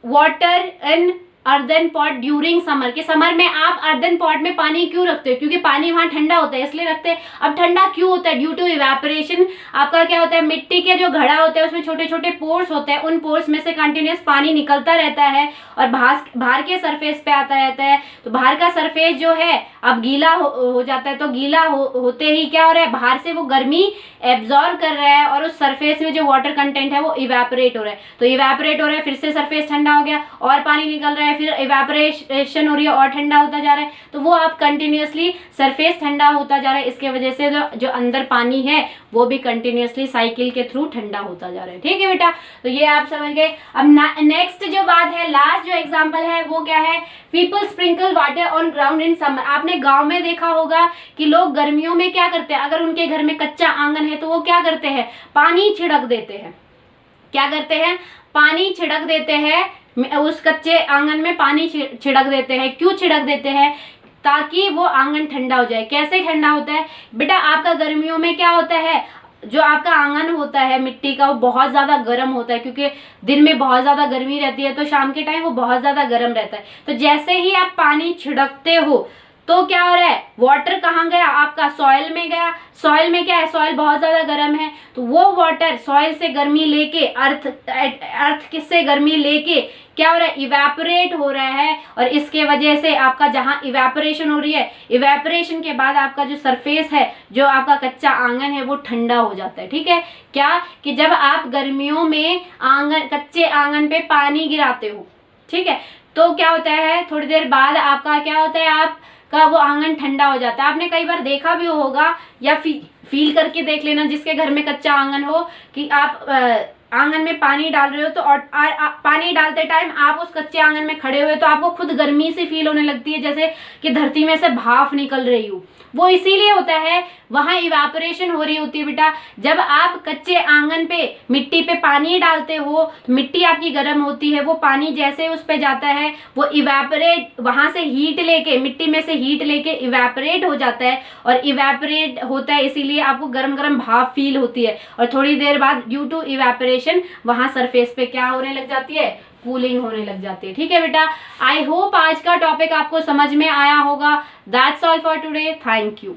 water in earthen pot during summer, कि समर में आप अर्दन पॉट में पानी क्यों रखते हो, क्योंकि पानी वहां ठंडा होता है इसलिए रखते हैं। अब ठंडा क्यों होता है, ड्यू टू इवेपोरेशन। आपका क्या होता है, मिट्टी के जो घड़ा होते हैं उसमें छोटे छोटे पोर्स होते हैं, उन पोर्स में से कंटिन्यूस पानी निकलता रहता है और बाहर के सरफेस पे आता रहता है। तो बाहर का सरफेस जो है अब गीला हो जाता है। तो गीला होते ही क्या हो रहा है, बाहर से वो गर्मी एब्जॉर्ब कर रहा है और उस सरफेस में जो वाटर कंटेंट है वो इवेपोरेट हो रहा है। तो इवेपोरेट हो रहा है, फिर से सरफेस ठंडा हो गया और पानी निकल रहा है, फिर इवेपोरेशन हो रही है और ठंडा होता जा रहा है। तो वो आप कंटिन्यूसली सरफेस ठंडा होता जा रहा है। इसके वजह से जो अंदर पानी है वो भी कंटिन्यूसली साइकिल के थ्रू ठंडा होता जा रहा है। ठीक है बेटा, तो ये आप समझ गए। अब नेक्स्ट जो बात है, लास्ट जो एग्जांपल है वो क्या है, people sprinkle water on ground in summer. आपने गांव में देखा होगा कि लोग गर्मियों में क्या करते हैं, अगर उनके घर में कच्चा आंगन है तो वो क्या करते हैं, पानी छिड़क देते हैं। क्या करते हैं, पानी छिड़क देते हैं, उस कच्चे आंगन में पानी छिड़क देते हैं। क्यों छिड़क देते हैं, ताकि वो आंगन ठंडा हो जाए। कैसे ठंडा होता है बेटा, आपका गर्मियों में क्या होता है, जो आपका आंगन होता है मिट्टी का वो बहुत ज्यादा गर्म होता है, क्योंकि दिन में बहुत ज्यादा गर्मी रहती है तो शाम के टाइम वो बहुत ज्यादा गर्म रहता है। तो जैसे ही आप पानी छिड़कते हो तो क्या हो रहा है, वाटर कहाँ गया, आपका सॉइल में गया। सॉइल में क्या है, सॉइल बहुत ज्यादा गर्म है, तो वो वाटर सॉइल से गर्मी लेके अर्थ किससे गर्मी लेके क्या हो रहा है, इवेपोरेट हो रहा है। और इसके वजह से आपका जहां इवेपोरेशन हो रही है, इवेपोरेशन के बाद आपका जो सरफेस है, जो आपका कच्चा आंगन है वो ठंडा हो जाता है। ठीक है, क्या कि जब आप गर्मियों में कच्चे आंगन पे पानी गिराते हो, ठीक है, तो क्या होता है, थोड़ी देर बाद आपका क्या होता है, आपका वो आंगन ठंडा हो जाता है। आपने कई बार देखा भी होगा या फील करके देख लेना, जिसके घर में कच्चा आंगन हो, कि आप आंगन में पानी डाल रहे हो तो पानी डालते टाइम आप उस कच्चे आंगन में खड़े हुए तो आपको खुद गर्मी से फील होने लगती है, जैसे कि धरती में से भाप निकल रही हो। वो इसीलिए होता है, वहां इवेपोरेशन हो रही होती है बेटा। जब आप कच्चे आंगन पे मिट्टी पे पानी डालते हो तो मिट्टी आपकी गर्म होती है, वो पानी जैसे उस पे जाता है वो इवेपोरेट, वहां से हीट लेके, मिट्टी में से हीट लेके इवेपोरेट हो जाता है। और इवेपोरेट होता है इसीलिए आपको गर्म गर्म भाप फील होती है। और थोड़ी देर बाद ड्यू टू इवेपोरेशन वहां सरफेस पे क्या होने लग जाती है, कूलिंग होने लग जाती है। ठीक है बेटा, आई होप आज का टॉपिक आपको समझ में आया होगा। That's all for today, thank you.